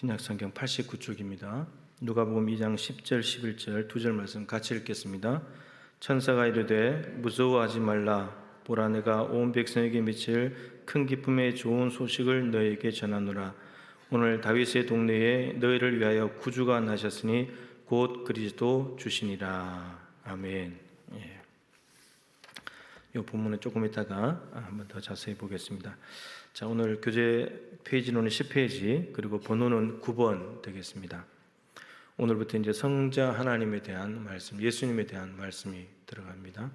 신약성경 89쪽입니다. 누가복음 2장 10절 11절 두 절 말씀 같이 읽겠습니다. 천사가 이르되 무서워하지 말라. 보라, 내가 온 백성에게 미칠 큰 기쁨의 좋은 소식을 너희에게 전하노라. 오늘 다윗의 동네에 너희를 위하여 구주가 나셨으니 곧 그리스도 주시니라. 아멘. 이 본문은 조금 이따가 한번 더 자세히 보겠습니다. 자, 오늘 교재 페이지로는 10페이지, 그리고 번호는 9번 되겠습니다. 오늘부터 이제 성자 하나님에 대한 말씀, 예수님에 대한 말씀이 들어갑니다.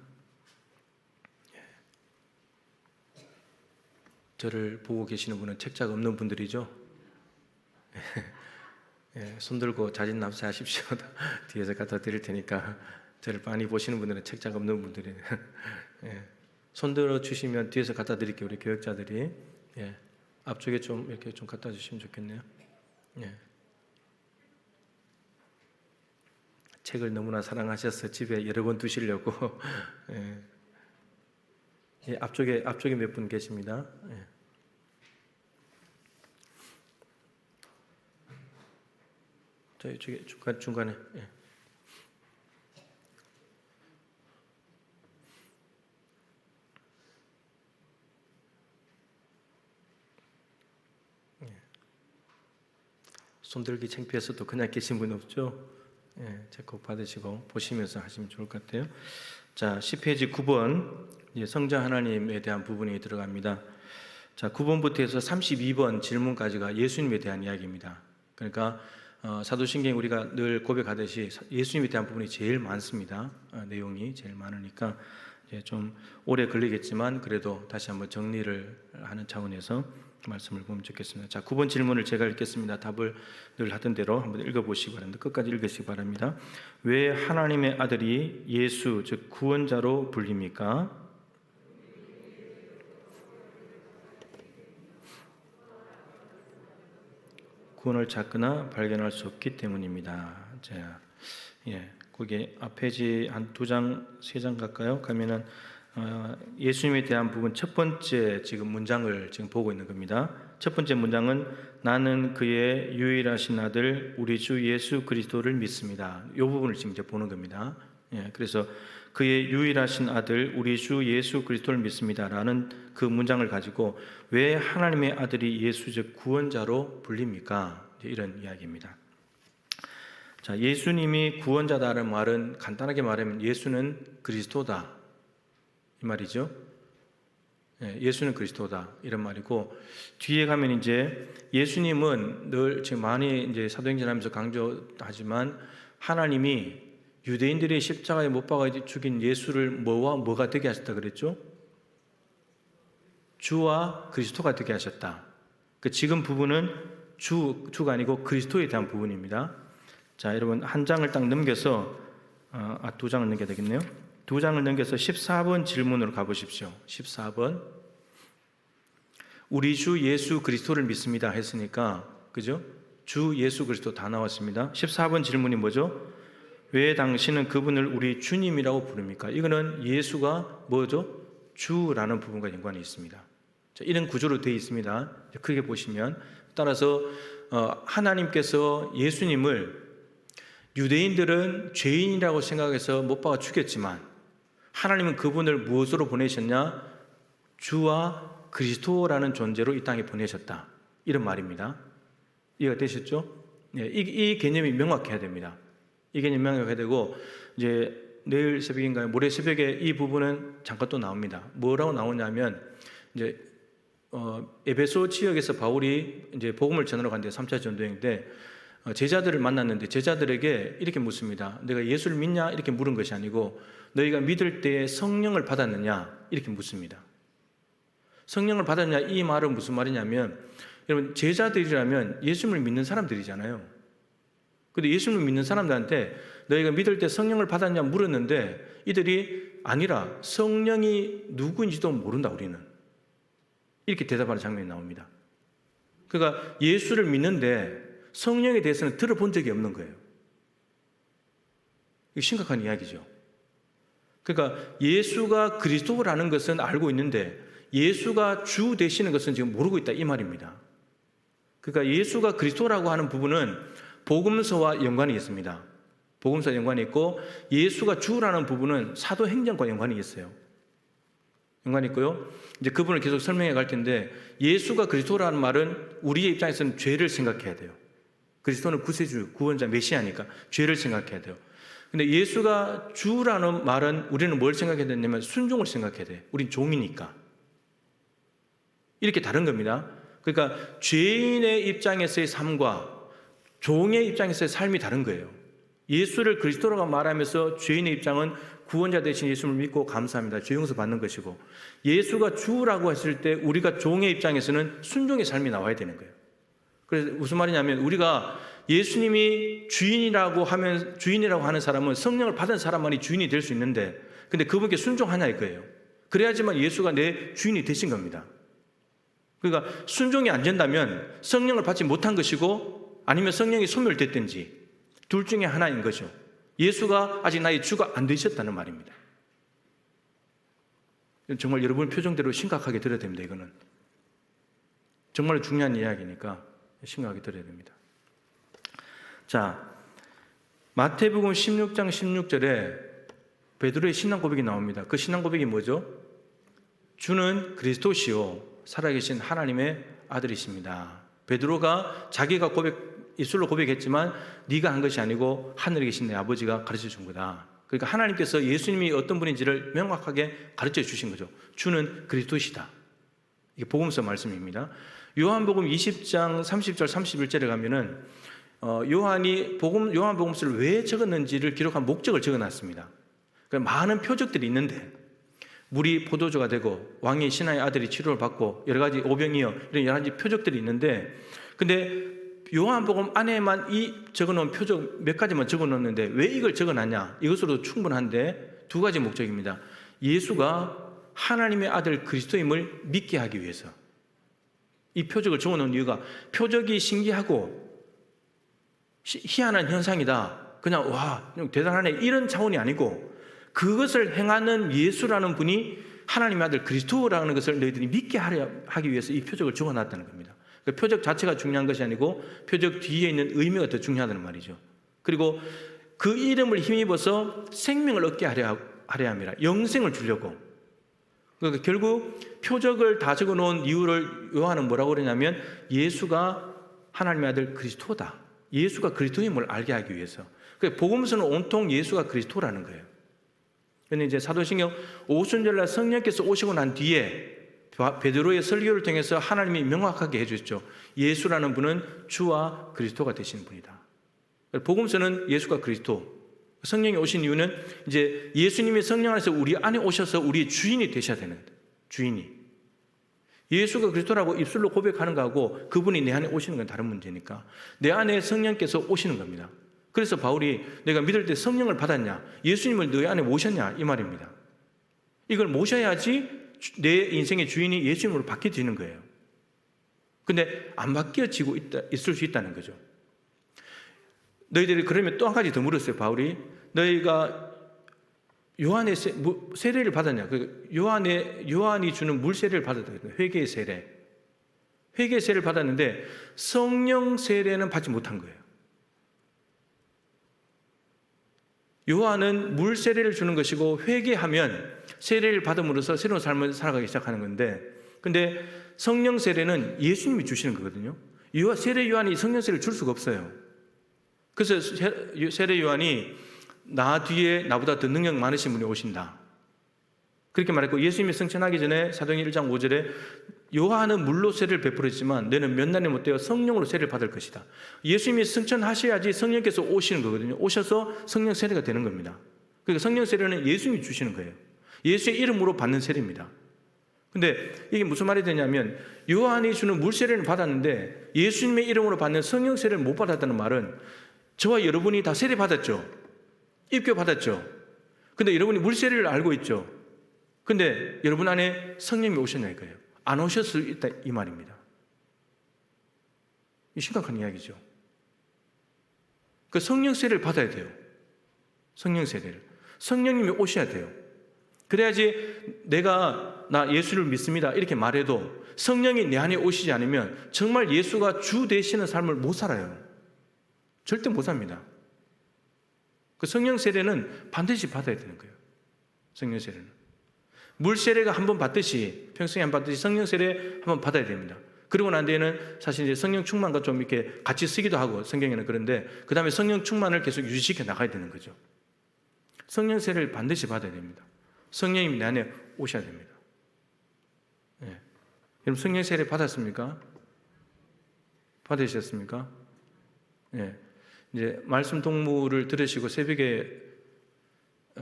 저를 보고 계시는 분은 책자가 없는 분들이죠. 손 들고 자진 납세하십시오. 뒤에서 갖다 드릴 테니까. 저를 많이 보시는 분들은 책자가 없는 분들이 손 들어 주시면 뒤에서 갖다 드릴게요. 우리 교역자들이 앞쪽에 좀 이렇게 좀 갖다 주시면 좋겠네요. 책을 너무나 사랑하셔서 집에 여러 권 두시려고 앞쪽에 몇 분 계십니다. 저 이쪽에 중간에. 손들기 창피해서도 그냥 계신 분 없죠? 책 꼭 받으시고 보시면서 하시면 좋을 것 같아요. 자, 10페이지 9번 성자 하나님에 대한 부분이 들어갑니다. 자, 9번부터 해서 32번 질문까지가 예수님에 대한 이야기입니다. 그러니까 사도신경 우리가 늘 고백하듯이 예수님에 대한 부분이 제일 많습니다. 내용이 제일 많으니까 좀 오래 걸리겠지만 그래도 다시 한번 정리를 하는 차원에서 말씀을 보면 좋겠습니다. 자, 9번 질문을 제가 읽겠습니다. 답을 늘 하던 대로 한번 읽어보시기 바랍니다. 끝까지 읽으시기 바랍니다. 왜 하나님의 아들이 예수, 즉 구원자로 불립니까? 구원을 찾거나 발견할 수 없기 때문입니다. 자, 거기 앞페이지 한 2장, 3장 갈까요? 가면은 예수님에 대한 부분 첫 번째 지금 문장을 지금 보고 있는 겁니다. 첫 번째 문장은 나는 그의 유일하신 아들 우리 주 예수 그리스도를 믿습니다. 이 부분을 지금 이제 보는 겁니다. 그래서 그의 유일하신 아들 우리 주 예수 그리스도를 믿습니다라는 그 문장을 가지고 왜 하나님의 아들이 예수 즉 구원자로 불립니까? 이런 이야기입니다. 자, 예수님이 구원자다라는 말은 간단하게 말하면 예수는 그리스도다 이 말이죠. 예수는 그리스도다 이런 말이고, 뒤에 가면 이제 예수님은 늘 지금 많이 이제 사도행전하면서 강조하지만 하나님이 유대인들이 십자가에 못 박아 죽인 예수를 뭐가 되게 하셨다 그랬죠? 주와 그리스도가 되게 하셨다. 그 지금 부분은 주가 아니고 그리스도에 대한 부분입니다. 자, 여러분 한 장을 딱 넘겨서 2장을 넘겨야 되겠네요. 2장을 넘겨서 14번 질문으로 가보십시오. 14번. 우리 주 예수 그리스도를 믿습니다 했으니까, 그죠? 주 예수 그리스도 다 나왔습니다. 14번 질문이 뭐죠? 왜 당신은 그분을 우리 주님이라고 부릅니까? 이거는 예수가 뭐죠? 주라는 부분과 연관이 있습니다. 자, 이런 구조로 되어 있습니다. 크게 보시면, 따라서 하나님께서 예수님을 유대인들은 죄인이라고 생각해서 못 박아 죽였지만 하나님은 그분을 무엇으로 보내셨냐? 주와 그리스도라는 존재로 이 땅에 보내셨다. 이런 말입니다. 이해가 되셨죠? 이 개념이 명확해야 됩니다. 이 개념이 명확해야 되고, 이제 내일 새벽인가요? 모레 새벽에 이 부분은 잠깐 또 나옵니다. 뭐라고 나오냐면, 이제 에베소 지역에서 바울이 이제 복음을 전하러 갔는데 3차 전도행 때 제자들을 만났는데 제자들에게 이렇게 묻습니다. 내가 예수를 믿냐? 이렇게 물은 것이 아니고 너희가 믿을 때 성령을 받았느냐? 이렇게 묻습니다. 성령을 받았냐? 이 말은 무슨 말이냐면, 여러분 제자들이라면 예수님을 믿는 사람들이잖아요. 근데 예수님을 믿는 사람들한테 너희가 믿을 때 성령을 받았냐 물었는데 이들이 아니라 성령이 누구인지도 모른다 우리는. 이렇게 대답하는 장면이 나옵니다. 그러니까 예수를 믿는데 성령에 대해서는 들어본 적이 없는 거예요. 이거 심각한 이야기죠. 그러니까 예수가 그리스도라는 것은 알고 있는데 예수가 주 되시는 것은 지금 모르고 있다 이 말입니다. 그러니까 예수가 그리스도라고 하는 부분은 복음서와 연관이 있습니다. 복음서와 연관이 있고 예수가 주라는 부분은 사도행전과 연관이 있어요. 연관이 있고요. 이제 그 부분을 계속 설명해 갈 텐데 예수가 그리스도라는 말은 우리의 입장에서는 죄를 생각해야 돼요. 그리스도는 구세주, 구원자, 메시아니까 죄를 생각해야 돼요. 근데 예수가 주라는 말은 우리는 뭘 생각해야 되냐면 순종을 생각해야 돼요. 우린 종이니까. 이렇게 다른 겁니다. 그러니까 죄인의 입장에서의 삶과 종의 입장에서의 삶이 다른 거예요. 예수를 그리스도라고 말하면서 죄인의 입장은 구원자 되신 예수를 믿고 감사합니다. 죄 용서 받는 것이고 예수가 주라고 했을 때 우리가 종의 입장에서는 순종의 삶이 나와야 되는 거예요. 그래서 무슨 말이냐면 우리가 예수님이 주인이라고 하는 사람은 성령을 받은 사람만이 주인이 될 수 있는데 근데 그분께 순종하냐 이거예요. 그래야지만 예수가 내 주인이 되신 겁니다. 그러니까 순종이 안 된다면 성령을 받지 못한 것이고 아니면 성령이 소멸됐든지 둘 중에 하나인 거죠. 예수가 아직 나의 주가 안 되셨다는 말입니다. 정말 여러분 표정대로 심각하게 들어야 됩니다. 이거는 정말 중요한 이야기니까 심각하게 들어야 됩니다. 자, 마태복음 16장 16절에 베드로의 신앙 고백이 나옵니다. 그 신앙 고백이 뭐죠? 주는 그리스도시요 살아계신 하나님의 아들이십니다. 베드로가 자기가 입술로 고백했지만 네가 한 것이 아니고 하늘에 계신 내 아버지가 가르쳐 준 거다. 그러니까 하나님께서 예수님이 어떤 분인지를 명확하게 가르쳐 주신 거죠. 주는 그리스도시다. 이게 복음서 말씀입니다. 요한복음 20장 30절 31절에 가면은 요한이 요한복음서를 왜 적었는지를 기록한 목적을 적어놨습니다. 그러니까 많은 표적들이 있는데 물이 포도주가 되고 왕이 신하의 아들이 치료를 받고 여러 가지 오병이어 이런 여러 가지 표적들이 있는데 근데 요한복음 안에만 이 적어놓은 표적 몇 가지만 적어놓는데 왜 이걸 적어놨냐? 이것으로도 충분한데 두 가지 목적입니다. 예수가 하나님의 아들 그리스도임을 믿게 하기 위해서 이 표적을 적어놓은 이유가 표적이 신기하고 희한한 현상이다. 그냥 와 대단하네 이런 차원이 아니고 그것을 행하는 예수라는 분이 하나님의 아들 그리스도라는 것을 너희들이 믿게 하기 위해서 이 표적을 적어놨다는 겁니다. 표적 자체가 중요한 것이 아니고 표적 뒤에 있는 의미가 더 중요하다는 말이죠. 그리고 그 이름을 힘입어서 생명을 얻게 하려 합니다. 영생을 주려고. 그러니까 결국 표적을 다 적어놓은 이유를 요한은 뭐라고 그러냐면 예수가 하나님의 아들 그리스도다. 예수가 그리스도임을 알게 하기 위해서. 그러니까 복음서는 온통 예수가 그리스도라는 거예요. 그런데 이제 사도신경 오순절날 성령께서 오시고 난 뒤에 베드로의 설교를 통해서 하나님이 명확하게 해주셨죠. 예수라는 분은 주와 그리스도가 되신 분이다. 복음서는 예수가 그리스도. 성령이 오신 이유는 이제 예수님이 성령 안에서 우리 안에 오셔서 우리의 주인이 되셔야 되는 주인이. 예수가 그리스도라고 입술로 고백하는 거하고 그분이 내 안에 오시는 건 다른 문제니까 내 안에 성령께서 오시는 겁니다. 그래서 바울이 내가 믿을 때 성령을 받았냐? 예수님을 너희 안에 모셨냐? 이 말입니다. 이걸 모셔야지 내 인생의 주인이 예수님으로 바뀌어지는 거예요. 근데 안 바뀌어지고 있을 수 있다는 거죠. 너희들이 그러면 또 한 가지 더 물었어요. 바울이 너희가 요한의 세례를 받았냐? 요한이 주는 물 세례를 받았다. 회개의 세례. 회개의 세례를 받았는데 성령 세례는 받지 못한 거예요. 요한은 물 세례를 주는 것이고 회개하면 세례를 받음으로써 새로운 삶을 살아가기 시작하는 건데 근데 성령 세례는 예수님이 주시는 거거든요. 세례 요한이 성령 세례를 줄 수가 없어요. 그래서 세례 요한이 나 뒤에 나보다 더 능력 많으신 분이 오신다. 그렇게 말했고 예수님이 승천하기 전에 사도행전 1장 5절에 요한은 물로 세례를 베풀었지만 너는 몇 날이 못 되어 성령으로 세례를 받을 것이다. 예수님이 승천하셔야지 성령께서 오시는 거거든요. 오셔서 성령 세례가 되는 겁니다. 그러니까 성령 세례는 예수님이 주시는 거예요. 예수의 이름으로 받는 세례입니다. 근데 이게 무슨 말이 되냐면 요한이 주는 물 세례를 받았는데 예수님의 이름으로 받는 성령 세례를 못 받았다는 말은 저와 여러분이 다 세례 받았죠. 입교 받았죠. 근데 여러분이 물 세례를 알고 있죠. 근데 여러분 안에 성령이 오셨냐 이거예요. 안 오셨을 수 있다 이 말입니다. 이 심각한 이야기죠. 그 성령 세례를 받아야 돼요. 성령 세례를. 성령님이 오셔야 돼요. 그래야지 내가 나 예수를 믿습니다 이렇게 말해도 성령이 내 안에 오시지 않으면 정말 예수가 주 되시는 삶을 못 살아요. 절대 못 삽니다. 그 성령 세례는 반드시 받아야 되는 거예요. 성령 세례는 물 세례가 한번 받듯이, 평생에 한 번 받듯이 성령 세례 한번 받아야 됩니다. 그러고 난 뒤에는 사실 이제 성령 충만과 좀 이렇게 같이 쓰기도 하고 성경에는. 그런데 그 다음에 성령 충만을 계속 유지시켜 나가야 되는 거죠. 성령 세례를 반드시 받아야 됩니다. 성령이 내 안에 오셔야 됩니다. 예. 여러분 성령 세례 받았습니까? 받으셨습니까? 예. 이제 말씀 동물을 들으시고 새벽에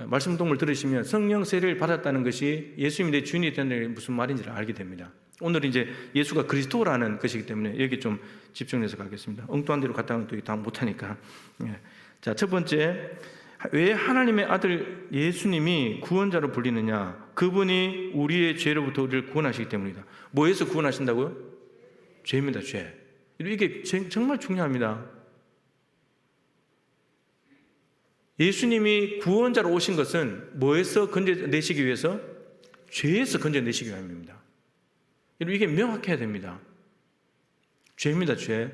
말씀 동물 들으시면 성령 세례를 받았다는 것이 예수님이 내 주인이 된다는 게 무슨 말인지를 알게 됩니다. 오늘 이제 예수가 그리스도라는 것이기 때문에 여기 좀 집중해서 가겠습니다. 엉뚱한 데로 갔다가 또 다 못하니까. 예. 자, 첫 번째, 왜 하나님의 아들 예수님이 구원자로 불리느냐? 그분이 우리의 죄로부터 우리를 구원하시기 때문이다. 뭐에서 구원하신다고요? 죄입니다, 죄. 이게 정말 중요합니다. 예수님이 구원자로 오신 것은 뭐에서 건져내시기 위해서? 죄에서 건져내시기 위함입니다. 이게 명확해야 됩니다. 죄입니다, 죄.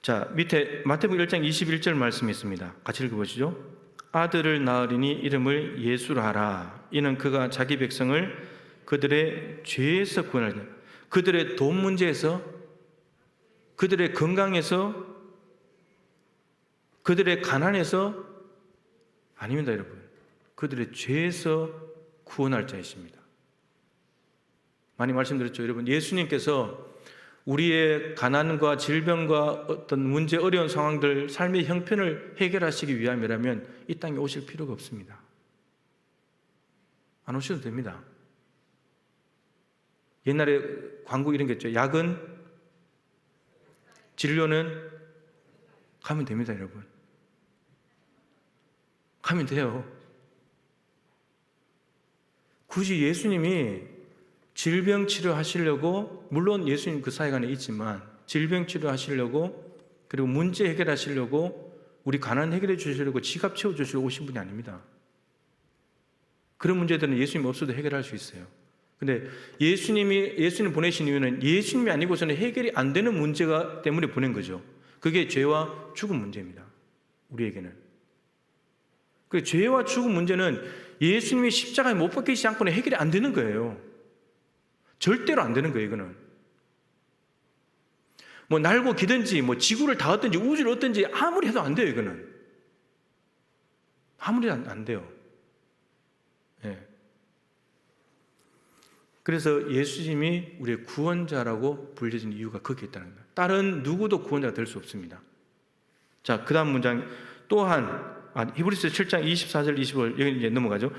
자, 밑에 마태복음 1장 21절 말씀이 있습니다. 같이 읽어보시죠. 아들을 낳으리니 이름을 예수라 하라. 이는 그가 자기 백성을 그들의 죄에서 구원하리라. 그들의 돈 문제에서, 그들의 건강에서, 그들의 가난에서 아닙니다, 여러분. 그들의 죄에서 구원할 자이십니다. 많이 말씀드렸죠, 여러분. 예수님께서 우리의 가난과 질병과 어떤 문제, 어려운 상황들, 삶의 형편을 해결하시기 위함이라면 이 땅에 오실 필요가 없습니다. 안 오셔도 됩니다. 옛날에 광고 이런 게 있죠. 약은, 진료는 가면 됩니다, 여러분. 가면 돼요. 굳이 예수님이 질병 치료하시려고, 물론 예수님 그 사역 안에 있지만 질병 치료하시려고, 그리고 문제 해결하시려고, 우리 가난 해결해 주시려고, 지갑 채워주시려고 오신 분이 아닙니다. 그런 문제들은 예수님 없어도 해결할 수 있어요. 근데 예수님 보내신 이유는 예수님이 아니고서는 해결이 안 되는 문제가 때문에 보낸 거죠. 그게 죄와 죽음 문제입니다. 우리에게는. 그 죄와 죽음 문제는 예수님이 십자가에 못 박히시지 않고는 해결이 안 되는 거예요. 절대로 안 되는 거예요, 이거는. 뭐 날고 기든지, 뭐 지구를 다 얻든지, 우주를 얻든지 아무리 해도 안 돼요, 이거는. 아무리 안 돼요. 예. 그래서 예수님이 우리의 구원자라고 불려진 이유가 거기에 있다는 거예요. 다른 누구도 구원자가 될 수 없습니다. 자, 그 다음 문장. 또한, 히브리서 7장 24절 25절, 여기 이제 넘어가죠.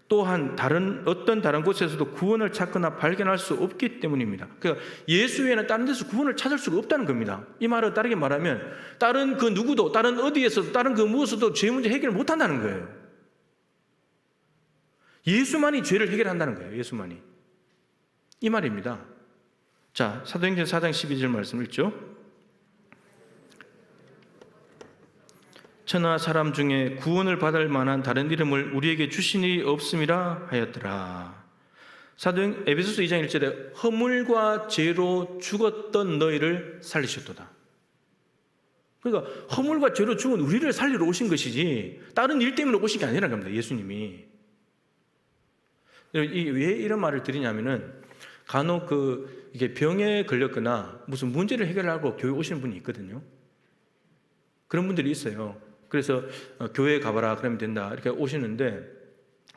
또한 어떤 다른 곳에서도 구원을 찾거나 발견할 수 없기 때문입니다. 그러니까 예수 외에는 다른 데서 구원을 찾을 수가 없다는 겁니다. 이 말은 다르게 말하면 다른 그 누구도, 다른 어디에서도, 다른 그 무엇에서도 죄 문제 해결을 못 한다는 거예요. 예수만이 죄를 해결한다는 거예요. 예수만이. 이 말입니다. 자, 사도행전 4장 12절 말씀 읽죠. 천하 사람 중에 구원을 받을 만한 다른 이름을 우리에게 주신 일이 없음이라 하였더라. 에베소서 2장 1절에 허물과 죄로 죽었던 너희를 살리셨도다. 그러니까 허물과 죄로 죽은 우리를 살리러 오신 것이지 다른 일 때문에 오신 게 아니라는 겁니다. 예수님이. 왜 이런 말을 드리냐면은 간혹 이게 병에 걸렸거나 무슨 문제를 해결하고 교회 오시는 분이 있거든요. 그런 분들이 있어요. 그래서 교회에 가봐라 그러면 된다 이렇게 오시는데,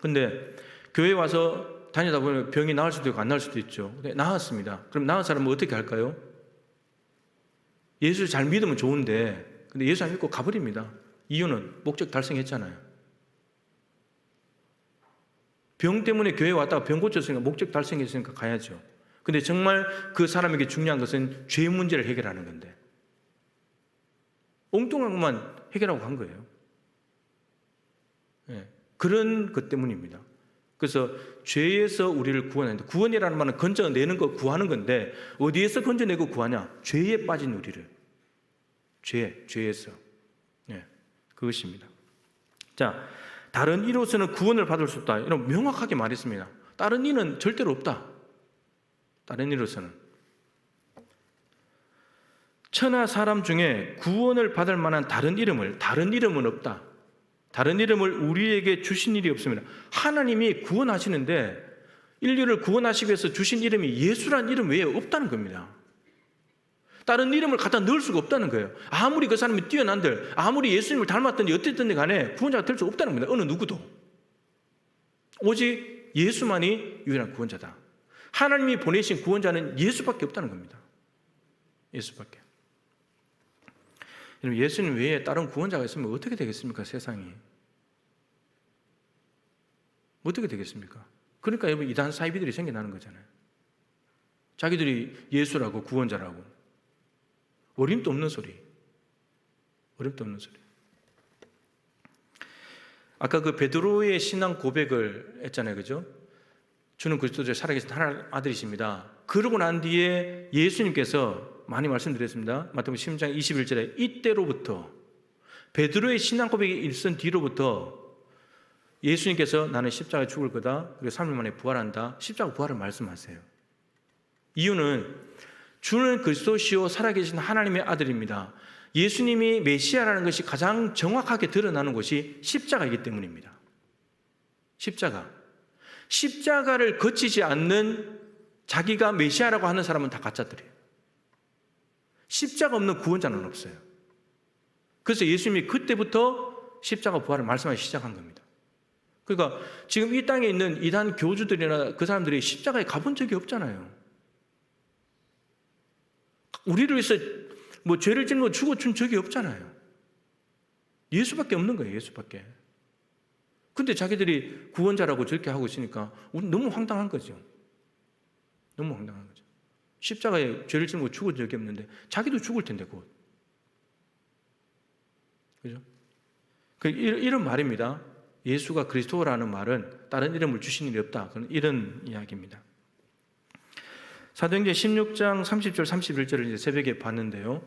근데 교회 와서 다니다 보면 병이 나을 수도 있고 안 나을 수도 있죠. 근데 나았습니다. 그럼 나은 사람은 어떻게 할까요? 예수 잘 믿으면 좋은데, 근데 예수 안 믿고 가버립니다. 이유는 목적 달성했잖아요. 병 때문에 교회에 왔다가 병 고쳤으니까 목적 달성했으니까 가야죠. 근데 정말 그 사람에게 중요한 것은 죄 문제를 해결하는 건데 엉뚱한 것만 해결하고 간 거예요. 네, 그런 것 때문입니다. 그래서 죄에서 우리를 구원하는데, 구원이라는 말은 건져내는 거, 구하는 건데 어디에서 건져내고 구하냐? 죄에 빠진 우리를. 죄에서. 네, 그것입니다. 자, 다른 이로서는 구원을 받을 수 없다. 이런 명확하게 말했습니다. 다른 이는 절대로 없다. 다른 이로서는. 천하 사람 중에 구원을 받을 만한 다른 이름은 없다. 다른 이름을 우리에게 주신 일이 없습니다. 하나님이 구원하시는데 인류를 구원하시기 위해서 주신 이름이 예수란 이름 외에 없다는 겁니다. 다른 이름을 갖다 넣을 수가 없다는 거예요. 아무리 그 사람이 뛰어난들, 아무리 예수님을 닮았든지 어쨌든 간에 구원자가 될 수 없다는 겁니다. 어느 누구도. 오직 예수만이 유일한 구원자다. 하나님이 보내신 구원자는 예수밖에 없다는 겁니다. 예수밖에. 여러분, 예수님 외에 다른 구원자가 있으면 어떻게 되겠습니까? 세상이. 어떻게 되겠습니까? 그러니까 여러분, 이단 사이비들이 생겨나는 거잖아요. 자기들이 예수라고 구원자라고. 어림도 없는 소리. 어림도 없는 소리. 아까 그 베드로의 신앙 고백을 했잖아요. 그죠? 주는 그리스도의 살아계신 하나님 아들이십니다. 그러고 난 뒤에 예수님께서 많이 말씀드렸습니다. 마태복음 10장 21절에 이때로부터 베드로의 신앙 고백이 일선 뒤로부터 예수님께서 나는 십자가에 죽을 거다. 그리고 3일 만에 부활한다. 십자가 부활을 말씀하세요. 이유는 주는 그리스도시요 살아계신 하나님의 아들입니다. 예수님이 메시아라는 것이 가장 정확하게 드러나는 것이 십자가이기 때문입니다. 십자가를 거치지 않는 자기가 메시아라고 하는 사람은 다 가짜들이에요. 십자가 없는 구원자는 없어요. 그래서 예수님이 그때부터 십자가 부활을 말씀하기 시작한 겁니다. 그러니까 지금 이 땅에 있는 이단 교주들이나 그 사람들이 십자가에 가본 적이 없잖아요. 우리를 위해서 뭐 죄를 짓는 거 죽어준 적이 없잖아요. 예수밖에 없는 거예요. 예수밖에. 근데 자기들이 구원자라고 저렇게 하고 있으니까 우리 너무 황당한 거죠. 너무 황당한 거죠. 십자가에 죄를 짓는 거 죽은 적이 없는데 자기도 죽을 텐데 곧. 그죠? 이런 말입니다. 예수가 그리스도라는 말은 다른 이름을 주신 일이 없다. 이런 이야기입니다. 사도행전 16장 30절 31절을 이제 새벽에 봤는데요.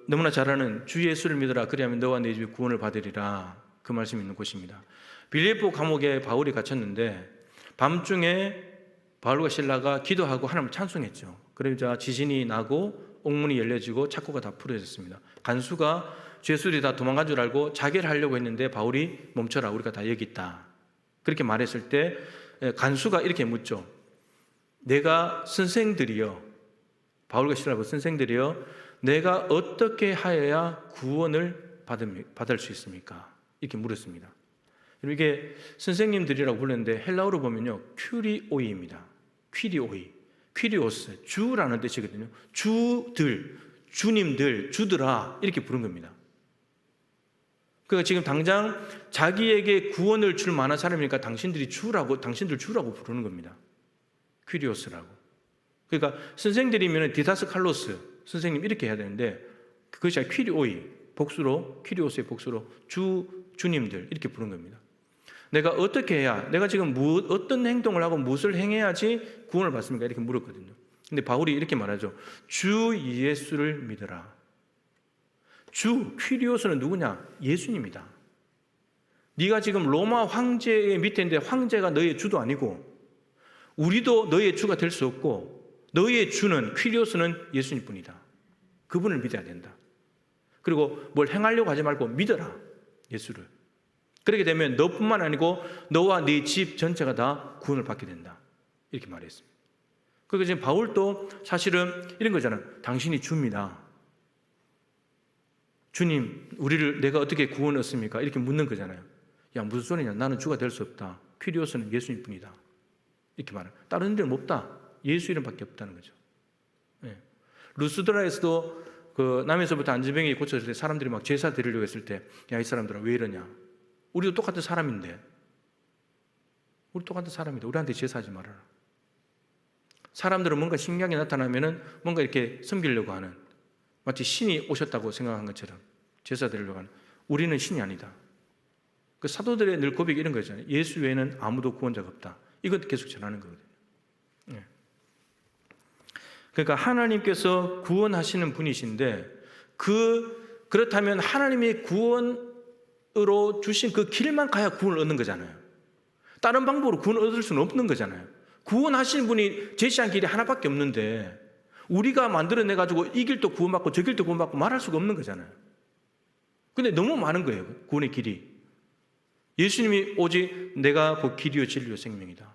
너무나 잘 아는 주 예수를 믿으라 그리하면 너와 네 집이 구원을 받으리라. 그 말씀이 있는 곳입니다. 빌립보 감옥에 바울이 갇혔는데 밤중에 바울과 실라가 기도하고 하나님을 찬송했죠. 그러자 지진이 나고 옥문이 열려지고 창고가 다 풀어졌습니다. 간수가 죄수들이 다 도망간 줄 알고 자결 하려고 했는데 바울이 멈춰라, 우리가 다 여기 있다. 그렇게 말했을 때 간수가 이렇게 묻죠. 내가 선생들이여, 바울과 실라가 선생들이여, 내가 어떻게 하여야 구원을 받을 수 있습니까? 이렇게 물었습니다. 이게 선생님들이라고 불렀는데 헬라어로 보면요, 큐리오이입니다. 퀴리오스, 주라는 뜻이거든요. 주들, 주님들, 주들아 이렇게 부른 겁니다. 그러니까 지금 당장 자기에게 구원을 줄 만한 사람이니까 당신들 주라고 부르는 겁니다. 퀴리오스라고. 그러니까 선생들이면 디다스 칼로스, 선생님 이렇게 해야 되는데 그것이 퀴리오이, 복수로, 퀴리오스의 복수로 주님들 이렇게 부른 겁니다. 내가 어떻게 해야, 내가 지금 어떤 행동을 하고 무엇을 행해야지 구원을 받습니까? 이렇게 물었거든요. 근데 바울이 이렇게 말하죠. 주 예수를 믿어라. 주, 퀴리오스는 누구냐? 예수님이다. 네가 지금 로마 황제의 밑에 있는데 황제가 너의 주도 아니고 우리도 너의 주가 될 수 없고 너의 주는, 퀴리오스는 예수님 뿐이다. 그분을 믿어야 된다. 그리고 뭘 행하려고 하지 말고 믿어라. 예수를. 그렇게 되면 너뿐만 아니고 너와 네 집 전체가 다 구원을 받게 된다. 이렇게 말했습니다. 그러니까 지금 바울도 사실은 이런 거잖아요. 당신이 주입니다. 주님, 우리를 내가 어떻게 구원 얻습니까? 이렇게 묻는 거잖아요. 야, 무슨 소리냐? 나는 주가 될 수 없다. 퀴리오스는 예수님 뿐이다. 이렇게 말해요. 다른 이름 없다. 예수 이름밖에 없다는 거죠. 네. 루스드라에서도 남에서부터 안진병이 고쳐질 때 사람들이 막 제사 드리려고 했을 때, 야, 이 사람들아 왜 이러냐? 우리도 똑같은 사람인데, 우리한테 제사하지 말아라. 사람들은 뭔가 신기하게 나타나면은 뭔가 이렇게 섬기려고 하는, 마치 신이 오셨다고 생각한 것처럼 제사 드리려고 하는. 우리는 신이 아니다. 그 사도들의 늘 고백이 이런 거잖아요. 예수 외에는 아무도 구원자가 없다. 이것 계속 전하는 거거든요. 네. 그러니까 하나님께서 구원하시는 분이신데 그렇다면 하나님의 구원 주신 그 길만 가야 구원을 얻는 거잖아요. 다른 방법으로 구원을 얻을 수는 없는 거잖아요. 구원하신 분이 제시한 길이 하나밖에 없는데 우리가 만들어내가지고 이 길도 구원받고 저 길도 구원받고 말할 수가 없는 거잖아요. 근데 너무 많은 거예요, 구원의 길이. 예수님이 오직 내가 그 길이요 진리요 생명이다.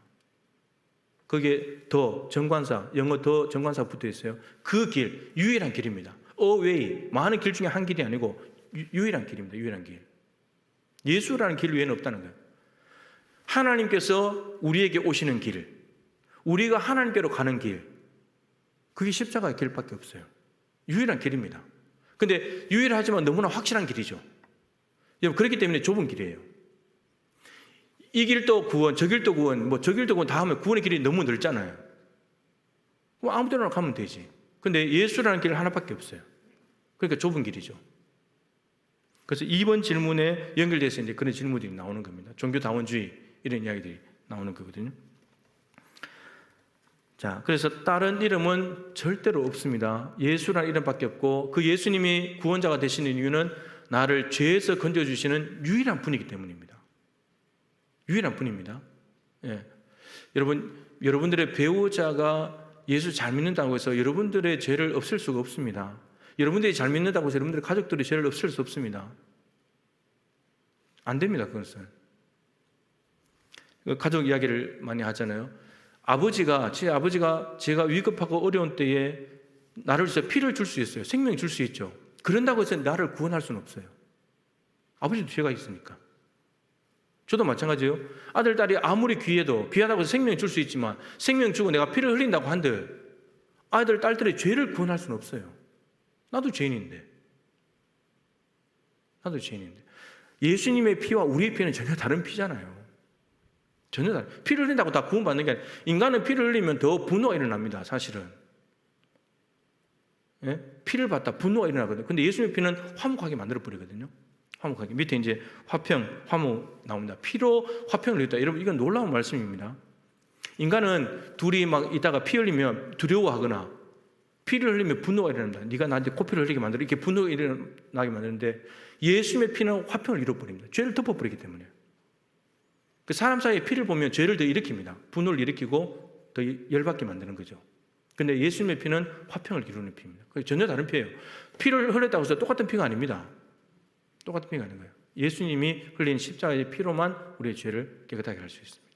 거기에 더 정관사, 영어 더 정관사 붙어 있어요. 그 길, 유일한 길입니다. A way, 많은 길 중에 한 길이 아니고 유일한 길입니다. 유일한 길. 예수라는 길 외에는 없다는 거예요. 하나님께서 우리에게 오시는 길, 우리가 하나님께로 가는 길, 그게 십자가의 길밖에 없어요. 유일한 길입니다. 근데 유일하지만 너무나 확실한 길이죠. 여러분, 그렇기 때문에 좁은 길이에요. 이 길도 구원, 저 길도 구원, 저 길도 구원 다 하면 구원의 길이 너무 넓잖아요. 그럼 아무 데나 가면 되지. 근데 예수라는 길 하나밖에 없어요. 그러니까 좁은 길이죠. 그래서 이번 질문에 연결돼서 이제 그런 질문들이 나오는 겁니다. 종교다원주의 이런 이야기들이 나오는 거거든요. 자, 그래서 다른 이름은 절대로 없습니다. 예수라는 이름밖에 없고 그 예수님이 구원자가 되시는 이유는 나를 죄에서 건져주시는 유일한 분이기 때문입니다. 유일한 분입니다. 예. 여러분들의 배우자가 예수 잘 믿는다고 해서 여러분들의 죄를 없앨 수가 없습니다. 여러분들이 잘 믿는다고 해서 여러분들의 가족들의 죄를 없앨 수 없습니다. 안 됩니다, 그것은. 가족 이야기를 많이 하잖아요. 제 아버지가 제가 위급하고 어려운 때에 나를 위해서 피를 줄 수 있어요. 생명을 줄 수 있죠. 그런다고 해서 나를 구원할 수는 없어요. 아버지도 죄가 있으니까. 저도 마찬가지예요. 아들, 딸이 아무리 귀하다고 해서 생명을 줄 수 있지만 생명 주고 내가 피를 흘린다고 한들 아들, 딸들의 죄를 구원할 수는 없어요. 나도 죄인인데. 예수님의 피와 우리의 피는 전혀 다른 피잖아요. 전혀 다른. 피를 흘린다고 다 구원받는 게 아니라 인간은 피를 흘리면 더 분노가 일어납니다. 사실은. 예? 피를 받다 분노가 일어나거든요. 근데 예수님의 피는 화목하게 만들어버리거든요. 화목하게. 밑에 이제 화무 나옵니다. 피로 화평을 이뤘다. 여러분, 이건 놀라운 말씀입니다. 인간은 둘이 막 있다가 피 흘리면 두려워하거나 피를 흘리면 분노가 일어납니다. 네가 나한테 코피를 흘리게 만들어. 이렇게 분노가 일어나게 만드는데 예수님의 피는 화평을 이뤄버립니다. 죄를 덮어버리기 때문에. 그 사람 사이에 피를 보면 죄를 더 일으킵니다. 분노를 일으키고 더 열받게 만드는 거죠. 근데 예수님의 피는 화평을 이루는 피입니다. 전혀 다른 피예요. 피를 흘렸다고 해서 똑같은 피가 아닙니다. 똑같은 피가 아닌 거예요. 예수님이 흘린 십자가의 피로만 우리의 죄를 깨끗하게 할 수 있습니다.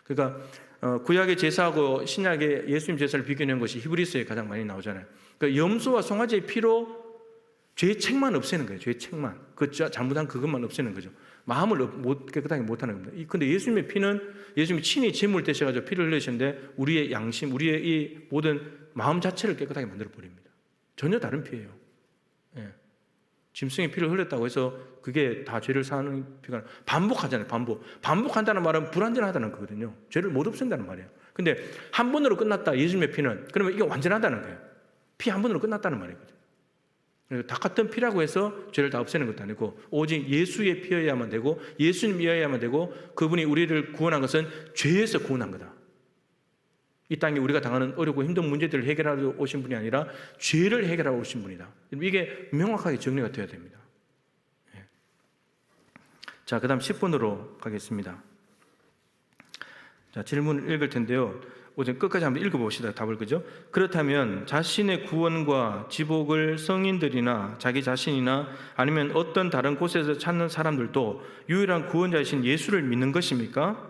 그러니까 구약의 제사하고 신약의 예수님 제사를 비교하는 것이 히브리서에 가장 많이 나오잖아요. 그러니까 염소와 송아지의 피로 죄의 책만 없애는 거예요. 죄의 책만. 잘못한 그것만 없애는 거죠. 마음을 깨끗하게 못하는 겁니다. 근데 예수님의 피는 예수님이 친히 제물 되셔가지고 피를 흘리셨는데 우리의 양심, 우리의 이 모든 마음 자체를 깨끗하게 만들어 버립니다. 전혀 다른 피예요. 예. 짐승의 피를 흘렸다고 해서 그게 다 죄를 사는 피가 반복하잖아요. 반복한다는 말은 불완전하다는 거거든요. 죄를 못 없앤다는 말이에요. 근데 한 번으로 끝났다. 예수님의 피는. 그러면 이게 완전하다는 거예요. 피 한 번으로 끝났다는 말이거든요. 다 같은 피라고 해서 죄를 다 없애는 것도 아니고 오직 예수의 피여야만 되고 예수님이어야만 되고 그분이 우리를 구원한 것은 죄에서 구원한 거다. 이 땅에 우리가 당하는 어렵고 힘든 문제들을 해결하러 오신 분이 아니라 죄를 해결하러 오신 분이다. 이게 명확하게 정리가 되어야 됩니다. 자, 그 다음 10번으로 가겠습니다. 자, 질문을 읽을 텐데요. 오늘 끝까지 한번 읽어봅시다. 답을. 그죠? 그렇다면 자신의 구원과 지복을 성인들이나 자기 자신이나 아니면 어떤 다른 곳에서 찾는 사람들도 유일한 구원자이신 예수를 믿는 것입니까?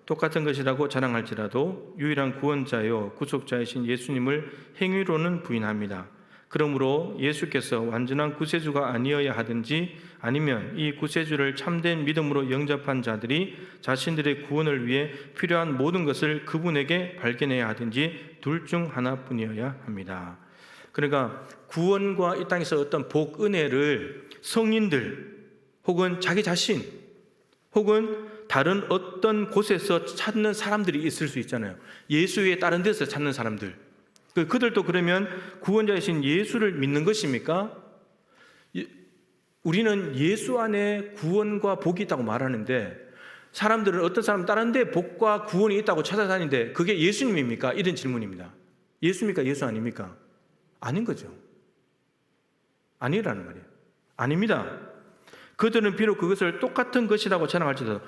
똑같은 것이라고 자랑할지라도 유일한 구원자요 구속자이신 예수님을 행위로는 부인합니다. 그러므로 예수께서 완전한 구세주가 아니어야 하든지 아니면 이 구세주를 참된 믿음으로 영접한 자들이 자신들의 구원을 위해 필요한 모든 것을 그분에게 발견해야 하든지 둘 중 하나뿐이어야 합니다. 그러니까 구원과 이 땅에서 어떤 복, 은혜를 성인들 혹은 자기 자신 혹은 다른 어떤 곳에서 찾는 사람들이 있을 수 있잖아요. 예수 외에 다른 데서 찾는 사람들. 그들도 그러면 구원자이신 예수를 믿는 것입니까? 우리는 예수 안에 구원과 복이 있다고 말하는데 사람들은 어떤 사람은 다른 데 복과 구원이 있다고 찾아다니는데 그게 예수님입니까? 이런 질문입니다. 예수입니까? 예수 아닙니까? 아닌 거죠. 아니라는 말이에요. 아닙니다. 그들은 비록 그것을 똑같은 것이라고 자랑할지라도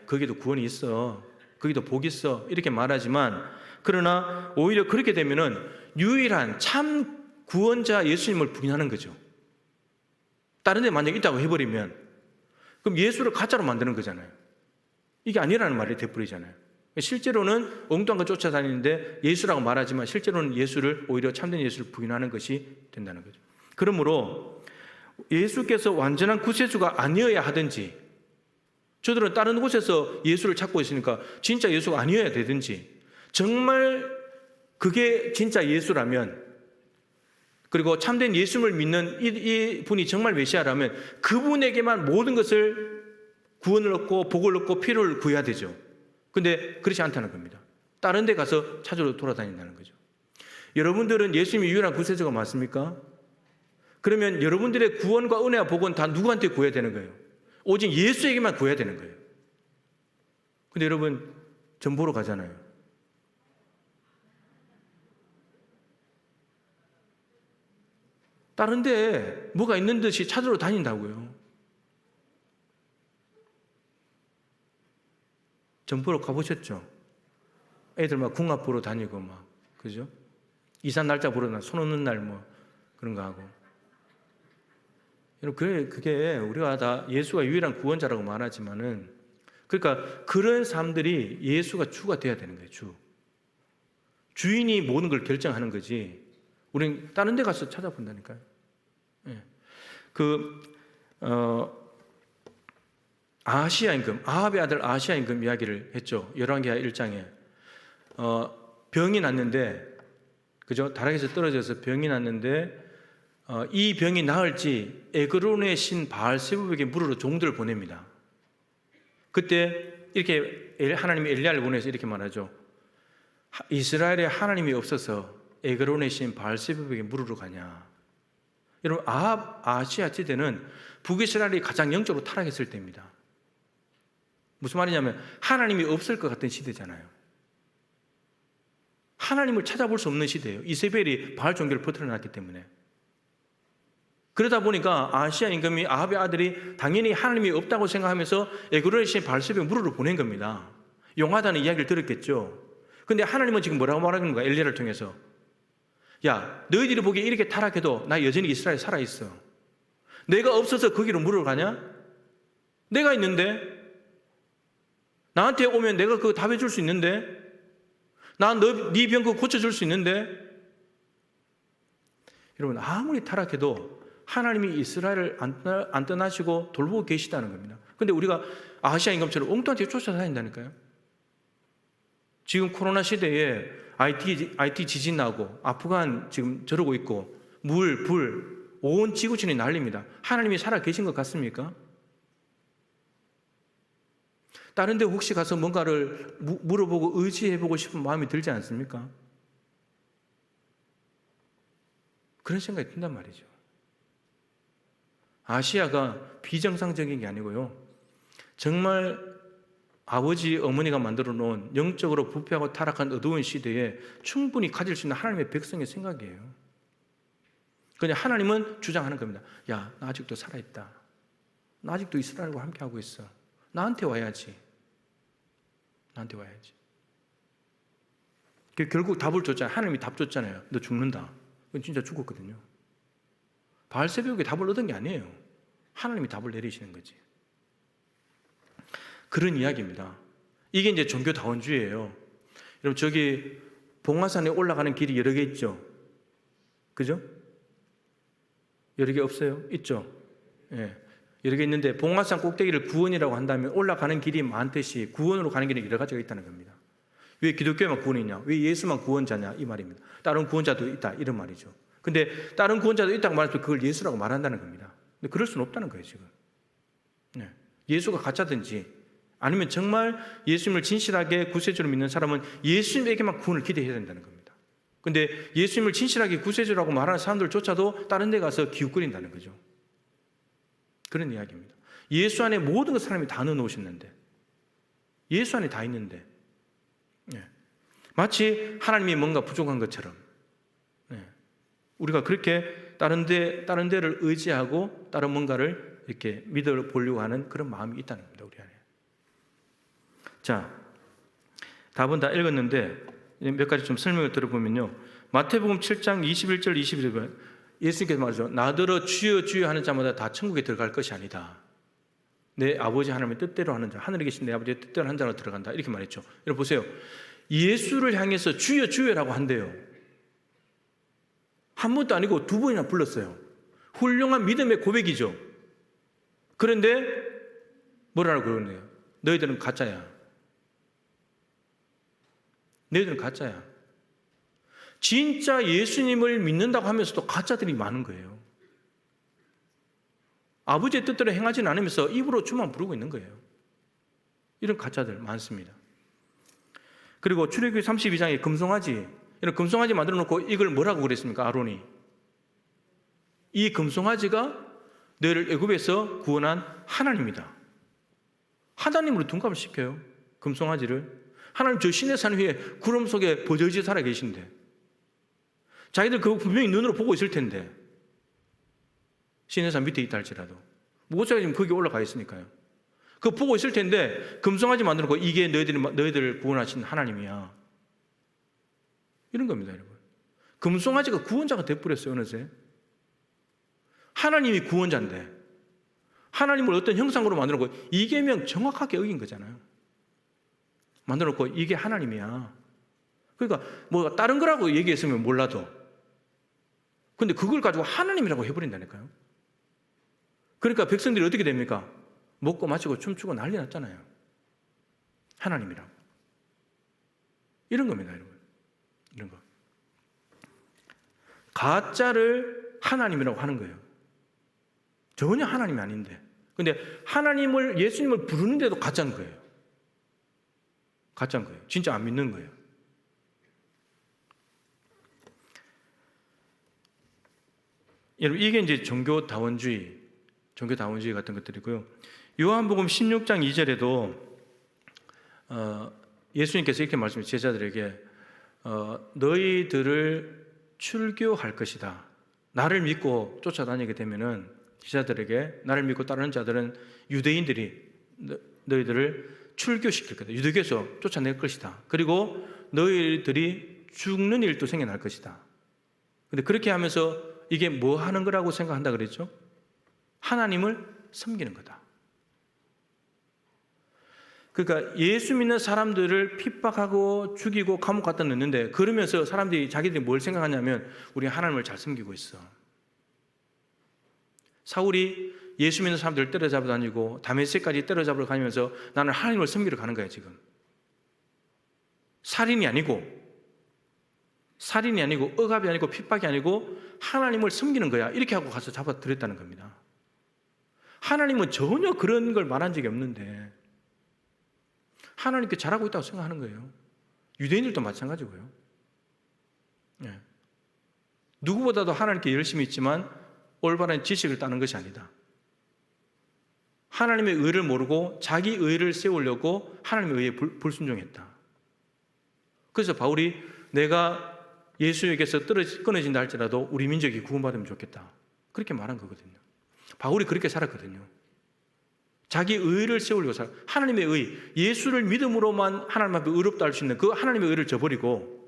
거기도 구원이 있어, 거기도 복이 있어 이렇게 말하지만, 그러나 오히려 그렇게 되면은 유일한 참 구원자 예수님을 부인하는 거죠. 다른 데 만약에 있다고 해버리면 그럼 예수를 가짜로 만드는 거잖아요. 이게 아니라는 말이 돼버리잖아요. 실제로는 엉뚱한 거 쫓아다니는데 예수라고 말하지만 실제로는 예수를, 오히려 참된 예수를 부인하는 것이 된다는 거죠. 그러므로 예수께서 완전한 구세주가 아니어야 하든지, 저들은 다른 곳에서 예수를 찾고 있으니까 진짜 예수가 아니어야 되든지, 정말 그게 진짜 예수라면, 그리고 참된 예수를 믿는 이 분이 정말 메시아라면 그분에게만 모든 것을 구원을 얻고 복을 얻고 필요를 구해야 되죠. 근데 그렇지 않다는 겁니다. 다른 데 가서 찾으러 돌아다닌다는 거죠. 여러분들은 예수님이 유일한 구세주가 맞습니까? 그러면 여러분들의 구원과 은혜와 복은 다 누구한테 구해야 되는 거예요? 오직 예수에게만 구해야 되는 거예요. 근데 여러분, 점 보러 가잖아요. 다른 데 뭐가 있는 듯이 찾으러 다닌다고요. 점 보러 가보셨죠? 애들 막 궁합 보러 다니고 막, 그죠? 이사 날짜 보러 손 없는 날 뭐 그런 거 하고. 여러분, 그게 우리가 다 예수가 유일한 구원자라고 말하지만은, 그러니까 그런 사람들이 예수가 주가 돼야 되는 거예요. 주인이 모든 걸 결정하는 거지. 우리는 다른 데 가서 찾아본다니까요. 예. 아하시아 임금, 아합의 아들 아하시아 임금 이야기를 했죠. 열왕기하 1장에 병이 났는데, 그죠? 다락에서 떨어져서 병이 났는데 이 병이 나을지 에그론의 신 바알세불에게 물으러 종들을 보냅니다. 그때 이렇게 하나님이 엘리야를 보내서 이렇게 말하죠. 이스라엘에 하나님이 없어서 에그론의 신 바알세불에게 물으러 가냐. 여러분, 아하시아 시대는 북이스라엘이 가장 영적으로 타락했을 때입니다. 무슨 말이냐면 하나님이 없을 것 같은 시대잖아요. 하나님을 찾아볼 수 없는 시대예요. 이세벨이 바알 종교를 퍼뜨려놨기 때문에. 그러다 보니까 아하시아 임금이 아합의 아들이 당연히 하나님이 없다고 생각하면서 에그론의 신 바알세불에게 물으러 보낸 겁니다. 용하다는 이야기를 들었겠죠. 근데 하나님은 지금 뭐라고 말하는 거야? 엘리야를 통해서. 야, 너희들이 보기에 이렇게 타락해도 나 여전히 이스라엘에 살아있어. 내가 없어서 거기로 물으러 가냐? 내가 있는데, 나한테 오면 내가 그거 답해줄 수 있는데, 네 병 그거 고쳐줄 수 있는데. 여러분, 아무리 타락해도 하나님이 이스라엘을 안 떠나시고 돌보고 계시다는 겁니다. 근데 우리가 아시아 임금처럼 엉뚱한 데 쫓아다닌다니까요. 지금 코로나 시대에 IT 지진 나고 아프간 지금 저러고 있고 불, 온 지구촌이 난립니다. 하나님이 살아 계신 것 같습니까? 다른 데 혹시 가서 뭔가를 물어보고 의지해보고 싶은 마음이 들지 않습니까? 그런 생각이 든단 말이죠. 아시아가 비정상적인 게 아니고요. 정말 아버지, 어머니가 만들어 놓은 영적으로 부패하고 타락한 어두운 시대에 충분히 가질 수 있는 하나님의 백성의 생각이에요. 그냥 하나님은 주장하는 겁니다. 야, 나 아직도 살아있다. 나 아직도 이스라엘과 함께하고 있어. 나한테 와야지. 나한테 와야지. 결국 답을 줬잖아요. 하나님이 답 줬잖아요. 너 죽는다. 그건 진짜 죽었거든요. 바알세불에게 답을 얻은 게 아니에요. 하나님이 답을 내리시는 거지. 그런 이야기입니다. 이게 이제 종교다원주의예요. 여러분, 저기 봉화산에 올라가는 길이 여러 개 있죠? 그죠? 여러 개 없어요? 있죠? 예. 여러 개 있는데 봉화산 꼭대기를 구원이라고 한다면 올라가는 길이 많듯이 구원으로 가는 길이 여러 가지가 있다는 겁니다. 왜 기독교에만 구원이 있냐? 왜 예수만 구원자냐? 이 말입니다. 다른 구원자도 있다, 이런 말이죠. 근데 다른 구원자도 있다고 말해도 그걸 예수라고 말한다는 겁니다. 근데 그럴 수는 없다는 거예요, 지금. 네. 예수가 가짜든지 아니면 정말 예수님을 진실하게 구세주로 믿는 사람은 예수님에게만 구원을 기대해야 된다는 겁니다. 근데 예수님을 진실하게 구세주라고 말하는 사람들조차도 다른 데 가서 기웃거린다는 거죠. 그런 이야기입니다. 예수 안에 모든 것 사람이 다 넣어놓으셨는데, 예수 안에 다 있는데, 네. 마치 하나님이 뭔가 부족한 것처럼, 네. 우리가 그렇게 다른 데를 의지하고 다른 뭔가를 이렇게 믿어 보려고 하는 그런 마음이 있다는 겁니다, 우리 안에. 자, 답은 다 읽었는데 몇 가지 좀 설명을 들어보면요. 마태복음 7장 21절 22절 예수님께서 말하죠. 나더러 주여 주여 하는 자마다 다 천국에 들어갈 것이 아니다. 내 아버지 하나님의 뜻대로 하는 자, 하늘에 계신 내 아버지의 뜻대로 하는 자로 들어간다. 이렇게 말했죠. 여러분 보세요. 예수를 향해서 주여 주여라고 한대요. 한 번도 아니고 두 번이나 불렀어요. 훌륭한 믿음의 고백이죠. 그런데 뭐라고 그러네요. 너희들은 가짜야. 너희들은 가짜야. 진짜 예수님을 믿는다고 하면서도 가짜들이 많은 거예요. 아버지의 뜻대로 행하지는 않으면서 입으로 주만 부르고 있는 거예요. 이런 가짜들 많습니다. 그리고 출애굽기 32장에 금송아지, 이런 금송아지 만들어 놓고 이걸 뭐라고 그랬습니까? 아론이. 이 금송아지가 너희를 애굽에서 구원한 하나님이다. 하나님으로 둔갑을 시켜요. 금송아지를. 하나님 저 시내 산 위에 구름 속에 버저지 살아 계신데 자기들 그거 분명히 눈으로 보고 있을 텐데 시내산 밑에 있다 할지라도 모세가 지금 거기 올라가 있으니까요. 그거 보고 있을 텐데 금송아지 만들고 이게 너희들을 구원하신 하나님이야. 이런 겁니다, 여러분. 금송아지가 구원자가 돼버렸어요, 어느새. 하나님이 구원자인데 하나님을 어떤 형상으로 만들어놓고 이계명 정확하게 어긴 거잖아요. 만들어놓고 이게 하나님이야. 그러니까 뭐 다른 거라고 얘기했으면 몰라도 근데 그걸 가지고 하나님이라고 해버린다니까요. 그러니까 백성들이 어떻게 됩니까? 먹고 마시고 춤추고 난리 났잖아요. 하나님이라고. 이런 겁니다, 여러분. 이런 거. 가짜를 하나님이라고 하는 거예요. 전혀 하나님이 아닌데. 근데 하나님을, 예수님을 부르는데도 가짜인 거예요. 가짜인 거예요. 진짜 안 믿는 거예요. 여러분, 이게 이제 종교다원주의 같은 것들이고요. 요한복음 16장 2절에도 예수님께서 이렇게 말씀해 제자들에게 너희들을 출교할 것이다. 나를 믿고 쫓아다니게 되면은 제자들에게 나를 믿고 따르는 자들은 유대인들이 너희들을 출교시킬 거다. 유대교에서 쫓아낼 것이다. 그리고 너희들이 죽는 일도 생겨날 것이다. 근데 그렇게 하면서 이게 뭐 하는 거라고 생각한다 그랬죠? 하나님을 섬기는 거다. 그러니까 예수 믿는 사람들을 핍박하고 죽이고 감옥 갖다 넣는데 그러면서 자기들이 뭘 생각하냐면 우리 하나님을 잘 섬기고 있어. 사울이 예수 믿는 사람들을 때려잡아 다니고 다메섹까지 때려잡으러 다니면서 나는 하나님을 섬기러 가는 거야 지금. 살인이 아니고 억압이 아니고 핍박이 아니고 하나님을 섬기는 거야. 이렇게 하고 가서 잡아들였다는 겁니다. 하나님은 전혀 그런 걸 말한 적이 없는데 하나님께 잘하고 있다고 생각하는 거예요. 유대인들도 마찬가지고요. 예. 누구보다도 하나님께 열심히 있지만 올바른 지식을 따는 것이 아니다. 하나님의 의를 모르고 자기 의를 세우려고 하나님의 의에 불순종했다. 그래서 바울이 내가 예수에게서 끊어진다 할지라도 우리 민족이 구원받으면 좋겠다. 그렇게 말한 거거든요. 바울이 그렇게 살았거든요. 자기 의를 세우려고 살아. 하나님의 의, 예수를 믿음으로만 하나님 앞에 의롭다 할 수 있는 그 하나님의 의를 저버리고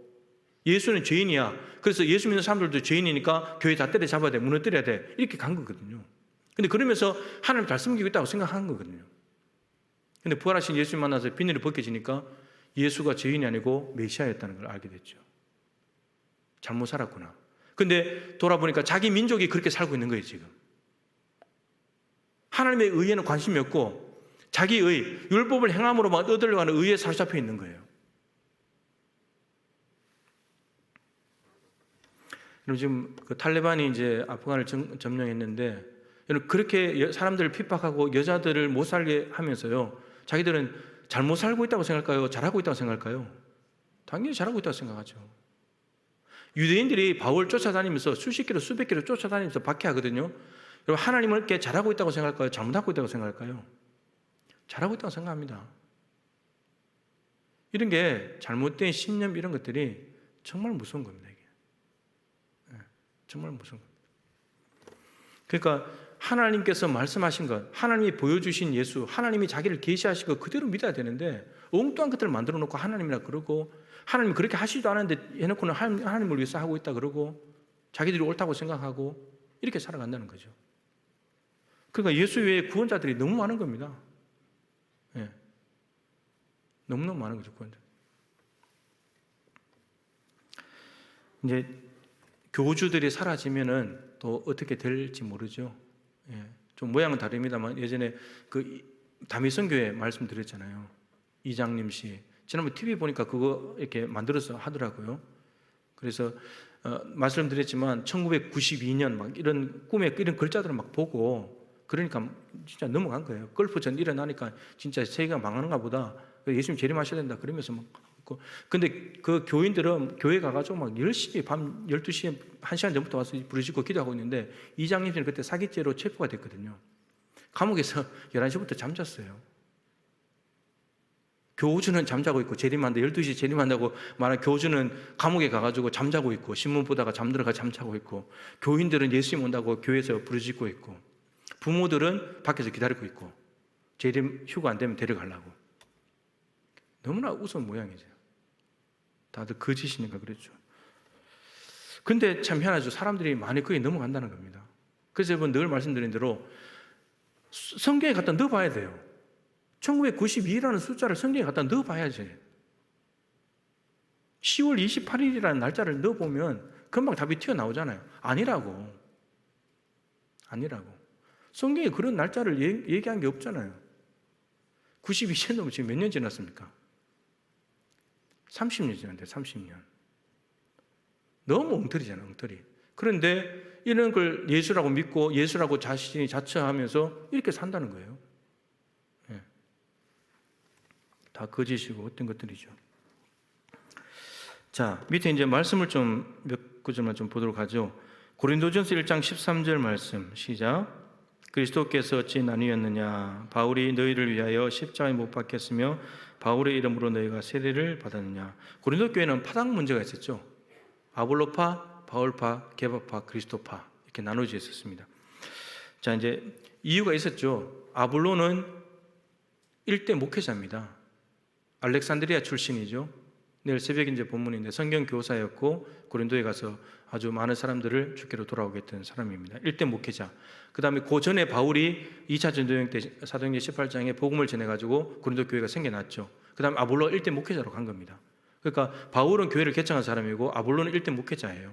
예수는 죄인이야. 그래서 예수 믿는 사람들도 죄인이니까 교회 다 때려잡아야 돼. 무너뜨려야 돼. 이렇게 간 거거든요. 근데 그러면서 하나님 잘 섬기고 있다고 생각한 거거든요. 근데 부활하신 예수님 만나서 비늘이 벗겨지니까 예수가 죄인이 아니고 메시아였다는 걸 알게 됐죠. 잘못 살았구나. 근데 돌아보니까 자기 민족이 그렇게 살고 있는 거예요, 지금. 하나님의 의에는 관심이 없고 자기 의, 율법을 행함으로만 얻으려고 하는 의에 사로잡혀 있는 거예요. 그럼 지금 그 탈레반이 이제 아프간을 점령했는데 그렇게 사람들을 핍박하고 여자들을 못 살게 하면서요. 자기들은 잘못 살고 있다고 생각할까요? 잘하고 있다고 생각할까요? 당연히 잘하고 있다고 생각하죠. 유대인들이 바울 쫓아다니면서 수십 킬로, 수백 킬로 쫓아다니면서 박해하거든요. 여러분 하나님을 이렇게 잘하고 있다고 생각할까요? 잘못하고 있다고 생각할까요? 잘하고 있다고 생각합니다. 이런 게 잘못된 신념 이런 것들이 정말 무서운 겁니다. 이게. 정말 무서운 겁니다. 그러니까 하나님께서 말씀하신 것, 하나님이 보여주신 예수, 하나님이 자기를 계시하신 것 그대로 믿어야 되는데 엉뚱한 것들을 만들어 놓고 하나님이라 그러고, 하나님이 그렇게 하시지도 않았는데 해놓고는 하나님을 위해서 하고 있다 그러고, 자기들이 옳다고 생각하고 이렇게 살아간다는 거죠. 그러니까 예수 외에 구원자들이 너무 많은 겁니다. 예. 너무너무 많은 거죠, 구원자. 이제 교주들이 사라지면은 또 어떻게 될지 모르죠. 예. 좀 모양은 다릅니다만 예전에 그 다미성교회 말씀드렸잖아요. 이장님 씨. 지난번 TV 보니까 그거 이렇게 만들어서 하더라고요. 그래서 말씀드렸지만 1992년 막 이런 꿈에 이런 글자들을 막 보고, 그러니까 진짜 넘어간 거예요. 골프전 일어나니까 진짜 세계가 망하는가 보다. 예수님 재림하셔야 된다 그러면서 막. 근데 그 교인들은 교회 가가지고 막 열심히 밤 12시에 1시간 전부터 와서 부르짖고 기도하고 있는데, 이장님 씨는 그때 사기죄로 체포가 됐거든요. 감옥에서 11시부터 잠잤어요. 교주는 잠자고 있고, 재림한다 12시 재림한다고 말한 교주는 감옥에 가가지고 잠자고 있고, 신문 보다가 잠들어가 잠자고 있고, 교인들은 예수님 온다고 교회에서 부르짖고 있고, 부모들은 밖에서 기다리고 있고, 재림 휴가 안 되면 데려가려고. 너무나 우스운 모양이죠. 다들 거짓이니까 그랬죠. 근데 참 희한하죠. 사람들이 많이 거기 넘어간다는 겁니다. 그래서 여러분 늘 말씀드린 대로 성경에 갖다 넣어봐야 돼요. 1992라는 숫자를 성경에 갖다 넣어봐야지. 10월 28일이라는 날짜를 넣어보면 금방 답이 튀어나오잖아요. 아니라고. 성경에 그런 날짜를 얘기한 게 없잖아요. 92년 넘으면 지금 몇 년 지났습니까? 30년 지났는데, 30년. 너무 엉터리잖아요, 엉터리. 그런데 이런 걸 예수라고 믿고 예수라고 자신이 자처하면서 이렇게 산다는 거예요. 네. 다 거짓이고 어떤 것들이죠. 자, 밑에 이제 말씀을 좀 몇 구절만 좀 보도록 하죠. 고린도전서 1장 13절 말씀 시작. 그리스도께서 어찌 나뉘었느냐? 바울이 너희를 위하여 십자가에 못 박혔으며 바울의 이름으로 너희가 세례를 받았느냐? 고린도 교회는 파당 문제가 있었죠. 아볼로파, 바울파, 게바파, 그리스도파 이렇게 나눠져 있었습니다. 자, 이제 이유가 있었죠. 아볼로는 일대 목회자입니다. 알렉산드리아 출신이죠. 내일 새벽에 이제 본문인데 성경 교사였고 고린도에 가서 아주 많은 사람들을 주께로 돌아오게 했던 사람입니다. 일대 목회자. 그 다음에 그 전에 바울이 2차 전도여행 때 사도행전 18장에 복음을 전해가지고 고린도 교회가 생겨났죠. 그 다음에 아볼로 일대 목회자로 간 겁니다. 그러니까 바울은 교회를 개창한 사람이고 아볼로는 일대 목회자예요.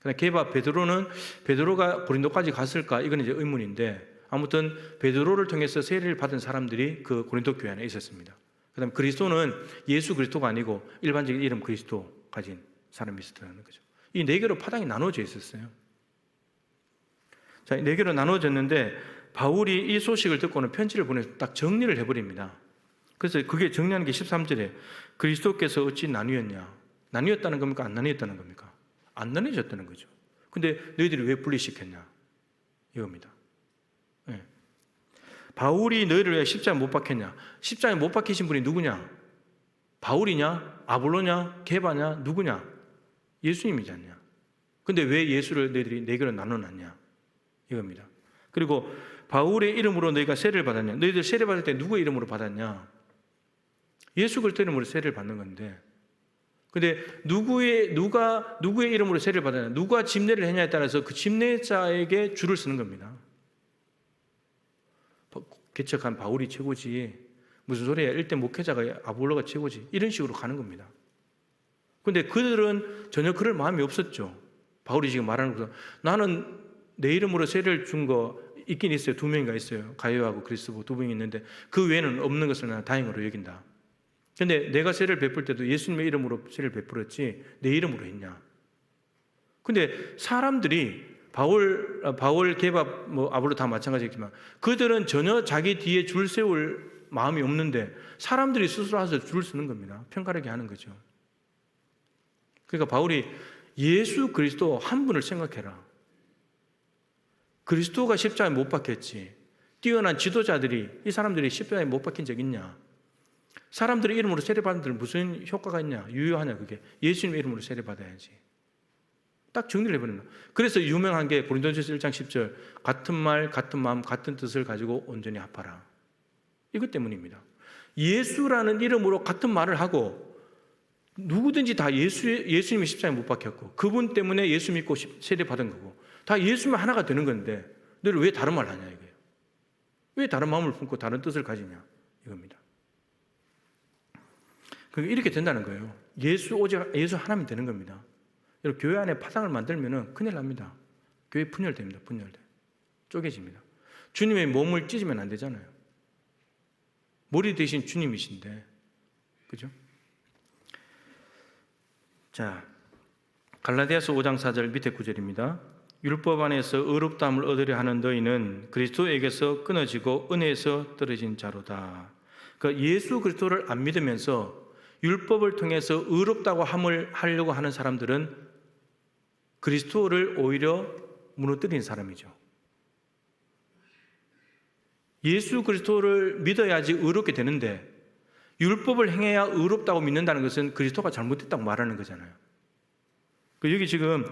그러나 게바 베드로가 고린도까지 갔을까? 이건 이제 의문인데, 아무튼 베드로를 통해서 세례를 받은 사람들이 그 고린도 교회 안에 있었습니다. 그 다음에 그리스도는 예수 그리스도가 아니고 일반적인 이름 그리스도 가진 사람이 있었다는 거죠. 이 네 개로 파당이 나눠져 있었어요. 자, 네 개로 나눠졌는데 바울이 이 소식을 듣고는 편지를 보내서 딱 정리를 해버립니다. 그래서 그게 정리하는 게 13절에 그리스도께서 어찌 나뉘었냐? 나뉘었다는 겁니까? 안 나뉘었다는 겁니까? 안 나뉘어졌다는 거죠. 근데 너희들이 왜 분리시켰냐? 이겁니다. 네. 바울이 너희를 왜 십자가에 못 박혔냐? 십자가에 못 박히신 분이 누구냐? 바울이냐? 아볼로냐? 게바냐? 누구냐? 예수님이지 않냐? 근데 왜 예수를 너희들이 네 개로 나눠놨냐? 이겁니다. 그리고 바울의 이름으로 너희가 세례를 받았냐? 너희들 세례 받을 때 누구의 이름으로 받았냐? 예수 그리스도 이름으로 세례를 받는 건데, 근데 누구의 이름으로 세례를 받았냐? 누가 집례를 했냐에 따라서 그 집례자에게 줄을 서는 겁니다. 개척한 바울이 최고지, 무슨 소리야? 일대 목회자가 아볼로가 최고지, 이런 식으로 가는 겁니다. 근데 그들은 전혀 그럴 마음이 없었죠. 바울이 지금 말하는 것은 나는 내 이름으로 세례를 준 거 있긴 있어요. 2명인가 있어요. 가요하고 그리스도 2명이 있는데 그 외에는 없는 것을 나는 다행으로 여긴다. 근데 내가 세례를 베풀 때도 예수님의 이름으로 세례를 베풀었지 내 이름으로 했냐? 근데 사람들이 바울 게바 아볼로 다 마찬가지겠지만 그들은 전혀 자기 뒤에 줄 세울 마음이 없는데 사람들이 스스로 와서 줄을 서는 겁니다. 편가르게 하는 거죠. 그러니까 바울이 예수 그리스도 한 분을 생각해라. 그리스도가 십자가에 못 박혔지. 뛰어난 지도자들이 이 사람들이 십자가에 못 박힌 적 있냐? 사람들의 이름으로 세례받은 데는 무슨 효과가 있냐? 유효하냐 그게? 예수님의 이름으로 세례받아야지. 딱 정리를 해버리는 거예요. 그래서 유명한 게 고린도전서 1장 10절 같은 말, 같은 마음, 같은 뜻을 가지고 온전히 합하라. 이것 때문입니다. 예수라는 이름으로 같은 말을 하고 누구든지 다 예수님이 십자가에 못 박혔고 그분 때문에 예수 믿고 세례 받은 거고 다 예수만 하나가 되는 건데 너를 왜 다른 말 하냐 이거예요. 왜 다른 마음을 품고 다른 뜻을 가지냐 이겁니다. 그러니까 이렇게 된다는 거예요. 오직 예수 하나면 되는 겁니다. 여러분 교회 안에 파당을 만들면 큰일 납니다. 교회 분열됩니다. 분열돼. 쪼개집니다. 주님의 몸을 찢으면 안 되잖아요. 머리 대신 주님이신데 그죠? 자, 갈라디아서 5장 4절 밑에 구절입니다. 율법 안에서 의롭다함을 얻으려 하는 너희는 그리스도에게서 끊어지고 은혜에서 떨어진 자로다. 그러니까 예수 그리스도를 안 믿으면서 율법을 통해서 의롭다고 함을 하려고 하는 사람들은 그리스도를 오히려 무너뜨린 사람이죠. 예수 그리스도를 믿어야지 의롭게 되는데 율법을 행해야 의롭다고 믿는다는 것은 그리스도가 잘못됐다고 말하는 거잖아요. 여기 지금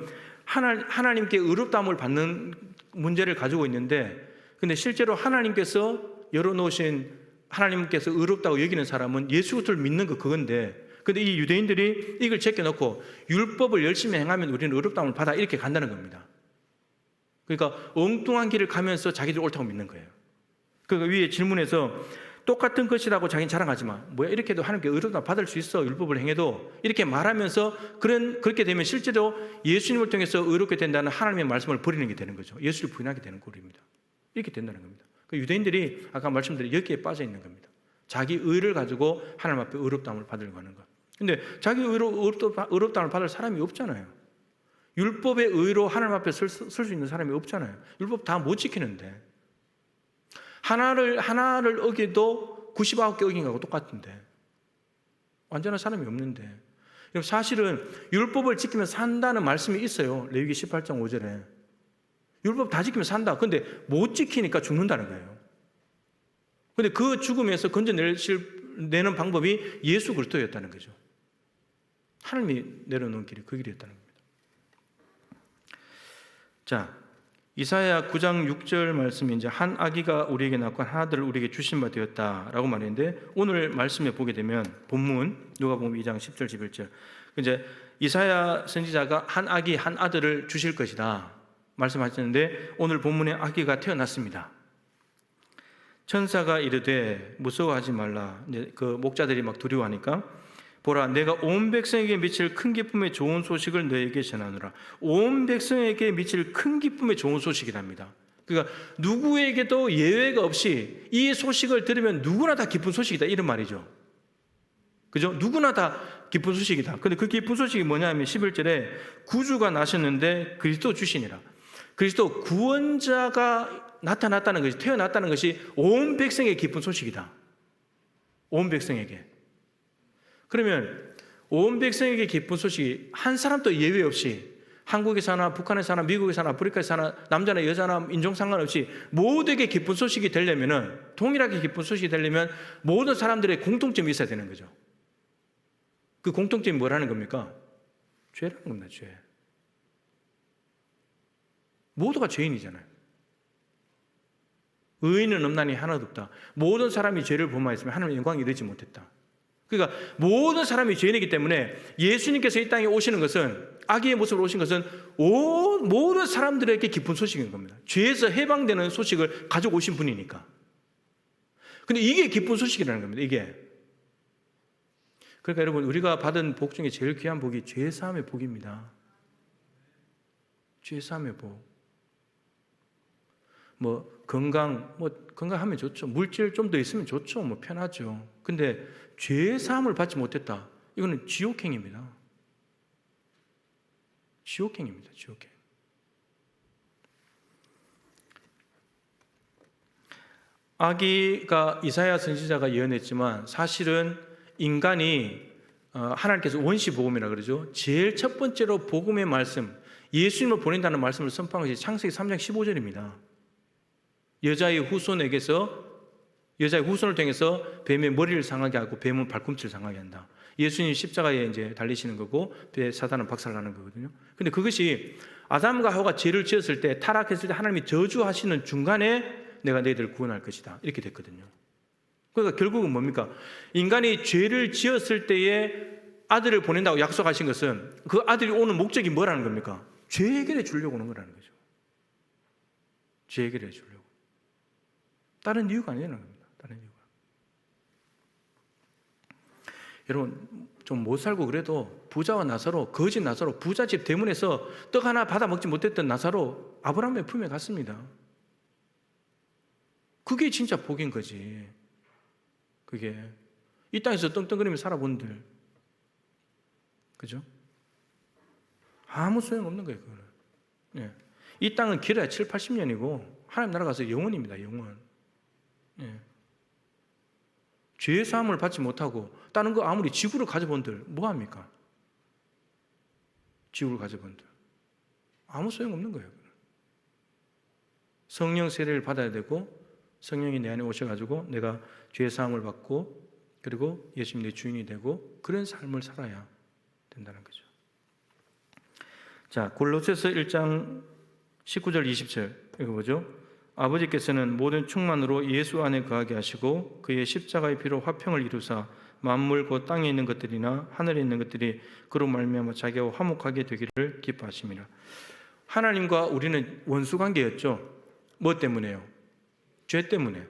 하나님께 의롭다함을 받는 문제를 가지고 있는데 근데 실제로 하나님께서 열어놓으신 하나님께서 의롭다고 여기는 사람은 예수 그리스도를 믿는 거 그건데 근데 이 유대인들이 이걸 제껴놓고 율법을 열심히 행하면 우리는 의롭다함을 받아 이렇게 간다는 겁니다. 그러니까 엉뚱한 길을 가면서 자기들 옳다고 믿는 거예요. 그러니까 위에 질문에서 똑같은 것이라고 자기는 자랑하지 마. 뭐야 이렇게 해도 하나님께 의롭다 받을 수 있어. 율법을 행해도 이렇게 말하면서 그렇게 되면 실제로 예수님을 통해서 의롭게 된다는 하나님의 말씀을 버리는 게 되는 거죠. 예수를 부인하게 되는 꼴입니다. 이렇게 된다는 겁니다. 유대인들이 아까 말씀드린 여기에 빠져 있는 겁니다. 자기 의를 가지고 하나님 앞에 의롭다함을 받으려고 하는 것. 근데 자기 의로 의롭다함을 받을 사람이 없잖아요. 율법의 의로 하나님 앞에 설 수 있는 사람이 없잖아요. 율법 다 못 지키는데 하나를 어기도 99개 어긴 거하고 똑같은데 완전한 사람이 없는데 사실은 율법을 지키면 산다는 말씀이 있어요. 레위기 18장 5절에 율법 다 지키면 산다. 근데 못 지키니까 죽는다는 거예요. 근데 그 죽음에서 건져내는 방법이 예수 그리스도였다는 거죠. 하나님이 내려놓은 길이 그 길이었다는 겁니다. 자, 이사야 9장 6절 말씀이 이제 한 아기가 우리에게 낳고 한 아들을 우리에게 주신 바 되었다라고 말했는데 오늘 말씀에 보게 되면 본문 누가복음 2장 10절 11절 이제 이사야 선지자가 한 아기 한 아들을 주실 것이다 말씀하셨는데 오늘 본문에 아기가 태어났습니다. 천사가 이르되 무서워하지 말라. 이제 그 목자들이 막 두려워하니까 보라 내가 온 백성에게 미칠 큰 기쁨의 좋은 소식을 너에게 전하노라. 온 백성에게 미칠 큰 기쁨의 좋은 소식이랍니다. 그러니까 누구에게도 예외가 없이 이 소식을 들으면 누구나 다 기쁜 소식이다 이런 말이죠. 그죠? 누구나 다 기쁜 소식이다. 근데 그 기쁜 소식이 뭐냐면 11절에 구주가 나셨는데 그리스도 주시니라. 그리스도 구원자가 나타났다는 것이 태어났다는 것이 온 백성에게 기쁜 소식이다. 온 백성에게. 그러면 온 백성에게 기쁜 소식이 한 사람도 예외 없이 한국에 사나 북한에 사나 미국에 사나 아프리카에 사나 남자나 여자나 인종 상관없이 모두에게 기쁜 소식이 되려면 동일하게 기쁜 소식이 되려면 모든 사람들의 공통점이 있어야 되는 거죠. 그 공통점이 뭐라는 겁니까? 죄라는 겁니다. 죄. 모두가 죄인이잖아요. 의인은 없나니 하나도 없다. 모든 사람이 죄를 범하였으면 하나님의 영광에 이르지 못했다. 그러니까 모든 사람이 죄인이기 때문에 예수님께서 이 땅에 오시는 것은 아기의 모습으로 오신 것은 모든 사람들에게 기쁜 소식인 겁니다. 죄에서 해방되는 소식을 가지고 오신 분이니까. 근데 이게 기쁜 소식이라는 겁니다. 이게. 그러니까 여러분 우리가 받은 복 중에 제일 귀한 복이 죄사함의 복입니다. 죄사함의 복. 건강하면 좋죠. 물질 좀 더 있으면 좋죠. 편하죠. 근데 죄의 사함을 받지 못했다. 이거는 지옥행입니다. 지옥행입니다. 지옥행. 아기가 이사야 선지자가 예언했지만 사실은 인간이 하나님께서 원시복음이라 그러죠. 제일 첫 번째로 복음의 말씀, 예수님을 보낸다는 말씀을 선포한 것이 창세기 3장 15절입니다. 여자의 후손에게서 여자의 후손을 통해서 뱀의 머리를 상하게 하고 뱀은 발꿈치를 상하게 한다. 예수님 십자가에 이제 달리시는 거고 사단은 박살나는 거거든요. 근데 그것이 아담과 하와가 죄를 지었을 때, 타락했을 때 하나님이 저주하시는 중간에 내가 너희들을 구원할 것이다, 이렇게 됐거든요. 그러니까 결국은 뭡니까? 인간이 죄를 지었을 때에 아들을 보낸다고 약속하신 것은 그 아들이 오는 목적이 뭐라는 겁니까? 죄 해결해 주려고 오는 거라는 거죠. 죄 해결해 주려고. 다른 이유가 아니라는 겁니다. 다른 이유가. 여러분, 좀 못 살고 그래도 부자와 나사로, 거짓 나사로, 부잣집 대문에서 떡 하나 받아 먹지 못했던 나사로 아브라함의 품에 갔습니다. 그게 진짜 복인 거지. 그게 이 땅에서 떵떵거리며 살아본들, 그죠? 아무 소용 없는 거예요. 그거는. 예. 이 땅은 길어야 7, 80년이고 하나님 나라 가서 영원입니다. 영원. 예. 죄의 사함을 받지 못하고 다른 거 아무리 지구를 가져본들 뭐합니까? 지구를 가져본들 아무 소용없는 거예요. 성령 세례를 받아야 되고 성령이 내 안에 오셔가지고 내가 죄의 사함을 받고 그리고 예수님 내 주인이 되고 그런 삶을 살아야 된다는 거죠. 자, 골로새서 1장 19절 20절 이거 보죠. 아버지께서는 모든 충만으로 예수 안에 거하게 하시고 그의 십자가의 피로 화평을 이루사 만물 곧 땅에 있는 것들이나 하늘에 있는 것들이 그로 말미암아 자기와 화목하게 되기를 기뻐하심이라. 하나님과 우리는 원수 관계였죠. 뭐 때문에요? 죄 때문에.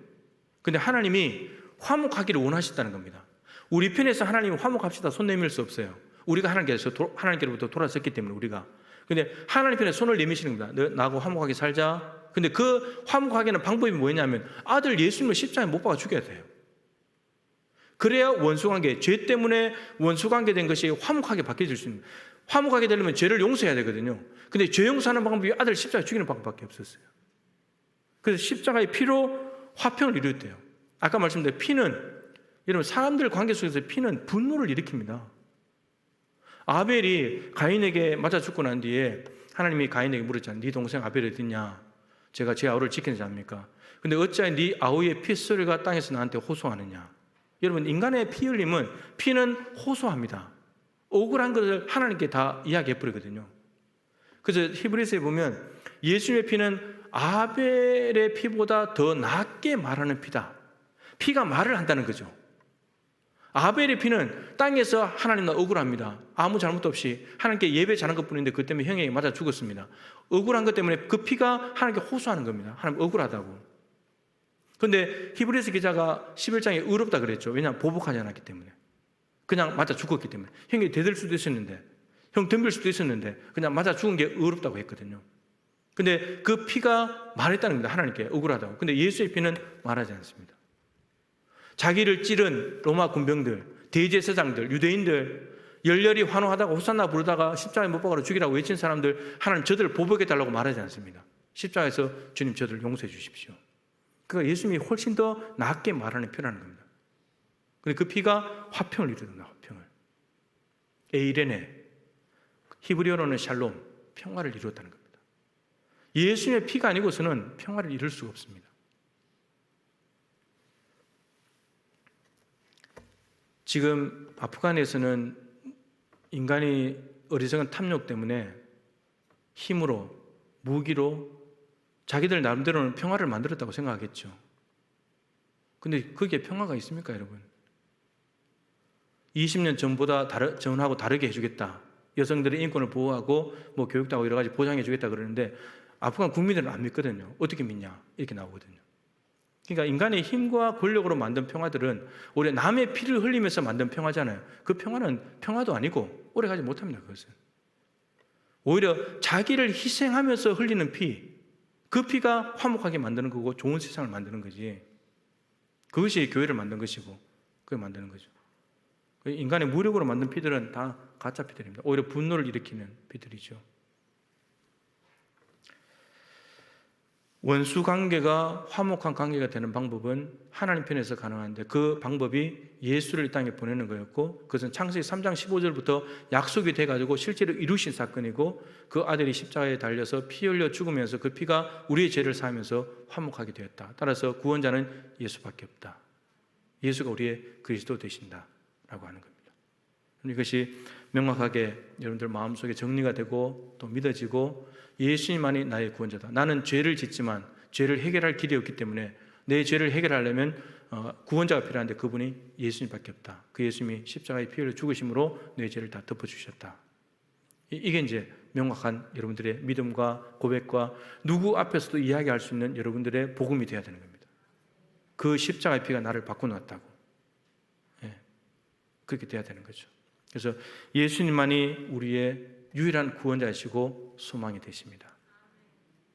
근데 하나님이 화목하기를 원하셨다는 겁니다. 우리 편에서 하나님 화목합시다 손 내밀 수 없어요. 우리가 하나님께로부터 돌아섰기 때문에 우리가. 근데 하나님 편에 손을 내미시는 겁니다. 너 나하고 화목하게 살자. 근데 그 화목하게는 방법이 뭐냐면 아들 예수님을 십자가에 못 박아 죽여야 돼요. 그래야 원수관계, 죄 때문에 원수관계 된 것이 화목하게 바뀌어질 수 있는. 화목하게 되려면 죄를 용서해야 되거든요. 근데 죄 용서하는 방법이 아들 십자가에 죽이는 방법밖에 없었어요. 그래서 십자가의 피로 화평을 이루었대요. 아까 말씀드린 피는, 여러분 사람들 관계 속에서 피는 분노를 일으킵니다. 아벨이 가인에게 맞아 죽고 난 뒤에 하나님이 가인에게 물었잖아요. 네 동생 아벨이 어딨냐? 제가 제 아우를 지키지 않습니까? 근데 어찌하여 네 아우의 피소리가 땅에서 나한테 호소하느냐? 여러분 인간의 피 흘림은 피는 호소합니다. 억울한 것을 하나님께 다 이야기해 버리거든요. 그래서 히브리서에 보면 예수님의 피는 아벨의 피보다 더 낫게 말하는 피다. 피가 말을 한다는 거죠. 아벨의 피는 땅에서 하나님 나 억울합니다. 아무 잘못도 없이 하나님께 예배 잘한 것뿐인데 그 때문에 형에게 맞아 죽었습니다. 억울한 것 때문에 그 피가 하나님께 호소하는 겁니다. 하나님 억울하다고. 그런데 히브리서 기자가 11장에 의롭다 그랬죠. 왜냐하면 보복하지 않았기 때문에. 그냥 맞아 죽었기 때문에. 형이 대들 수도 있었는데, 형 덤빌 수도 있었는데 그냥 맞아 죽은 게 의롭다고 했거든요. 근데 그 피가 말했다는 겁니다. 하나님께 억울하다고. 근데 예수의 피는 말하지 않습니다. 자기를 찌른 로마 군병들, 대제사장들, 유대인들 열렬히 환호하다가 호산나 부르다가 십자가에 못 박아서 죽이라고 외친 사람들 하나님 저들을 보복해달라고 말하지 않습니다. 십자가에서 주님 저들을 용서해 주십시오. 그러니까 예수님이 훨씬 더 낫게 말하는 표라는 겁니다. 그 피가 화평을 이루는다. 화평을. 에이레네, 히브리어로는 샬롬, 평화를 이루었다는 겁니다. 예수님의 피가 아니고서는 평화를 이룰 수가 없습니다. 지금 아프간에서는 인간이 어리석은 탐욕 때문에 힘으로, 무기로 자기들 나름대로는 평화를 만들었다고 생각하겠죠. 근데 그게 평화가 있습니까, 여러분? 20년 전하고 다르게 해주겠다. 여성들의 인권을 보호하고 뭐 교육도 하고 여러 가지 보장해주겠다 그러는데 아프간 국민들은 안 믿거든요. 어떻게 믿냐? 이렇게 나오거든요. 그러니까 인간의 힘과 권력으로 만든 평화들은 오히려 남의 피를 흘리면서 만든 평화잖아요. 그 평화는 평화도 아니고 오래가지 못합니다. 그것은 오히려 자기를 희생하면서 흘리는 피, 그 피가 화목하게 만드는 거고 좋은 세상을 만드는 거지. 그것이 교회를 만든 것이고 그걸 만드는 거죠. 인간의 무력으로 만든 피들은 다 가짜 피들입니다. 오히려 분노를 일으키는 피들이죠. 원수 관계가 화목한 관계가 되는 방법은 하나님 편에서 가능한데 그 방법이 예수를 이 땅에 보내는 거였고 그것은 창세기 3장 15절부터 약속이 돼가지고 실제로 이루신 사건이고 그 아들이 십자가에 달려서 피 흘려 죽으면서 그 피가 우리의 죄를 사하면서 화목하게 되었다. 따라서 구원자는 예수밖에 없다. 예수가 우리의 그리스도 되신다라고 하는 겁니다. 이것이 명확하게 여러분들 마음속에 정리가 되고 또 믿어지고 예수님만이 나의 구원자다. 나는 죄를 짓지만 죄를 해결할 길이 없기 때문에 내 죄를 해결하려면 구원자가 필요한데 그분이 예수님밖에 없다. 그 예수님이 십자가에 피 흘려 죽으심으로 내 죄를 다 덮어주셨다. 이게 이제 명확한 여러분들의 믿음과 고백과 누구 앞에서도 이야기할 수 있는 여러분들의 복음이 되어야 되는 겁니다. 그 십자가의 피가 나를 바꿔놨다고. 그렇게 돼야 되는 거죠. 그래서 예수님만이 우리의 유일한 구원자이시고 소망이 되십니다.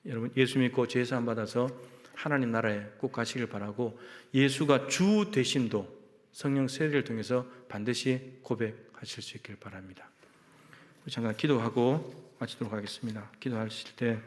여러분 예수 믿고 죄 사함 받아서 하나님 나라에 꼭 가시길 바라고 예수가 주 되심도 성령 세례를 통해서 반드시 고백하실 수 있길 바랍니다. 잠깐 기도하고 마치도록 하겠습니다. 기도하실 때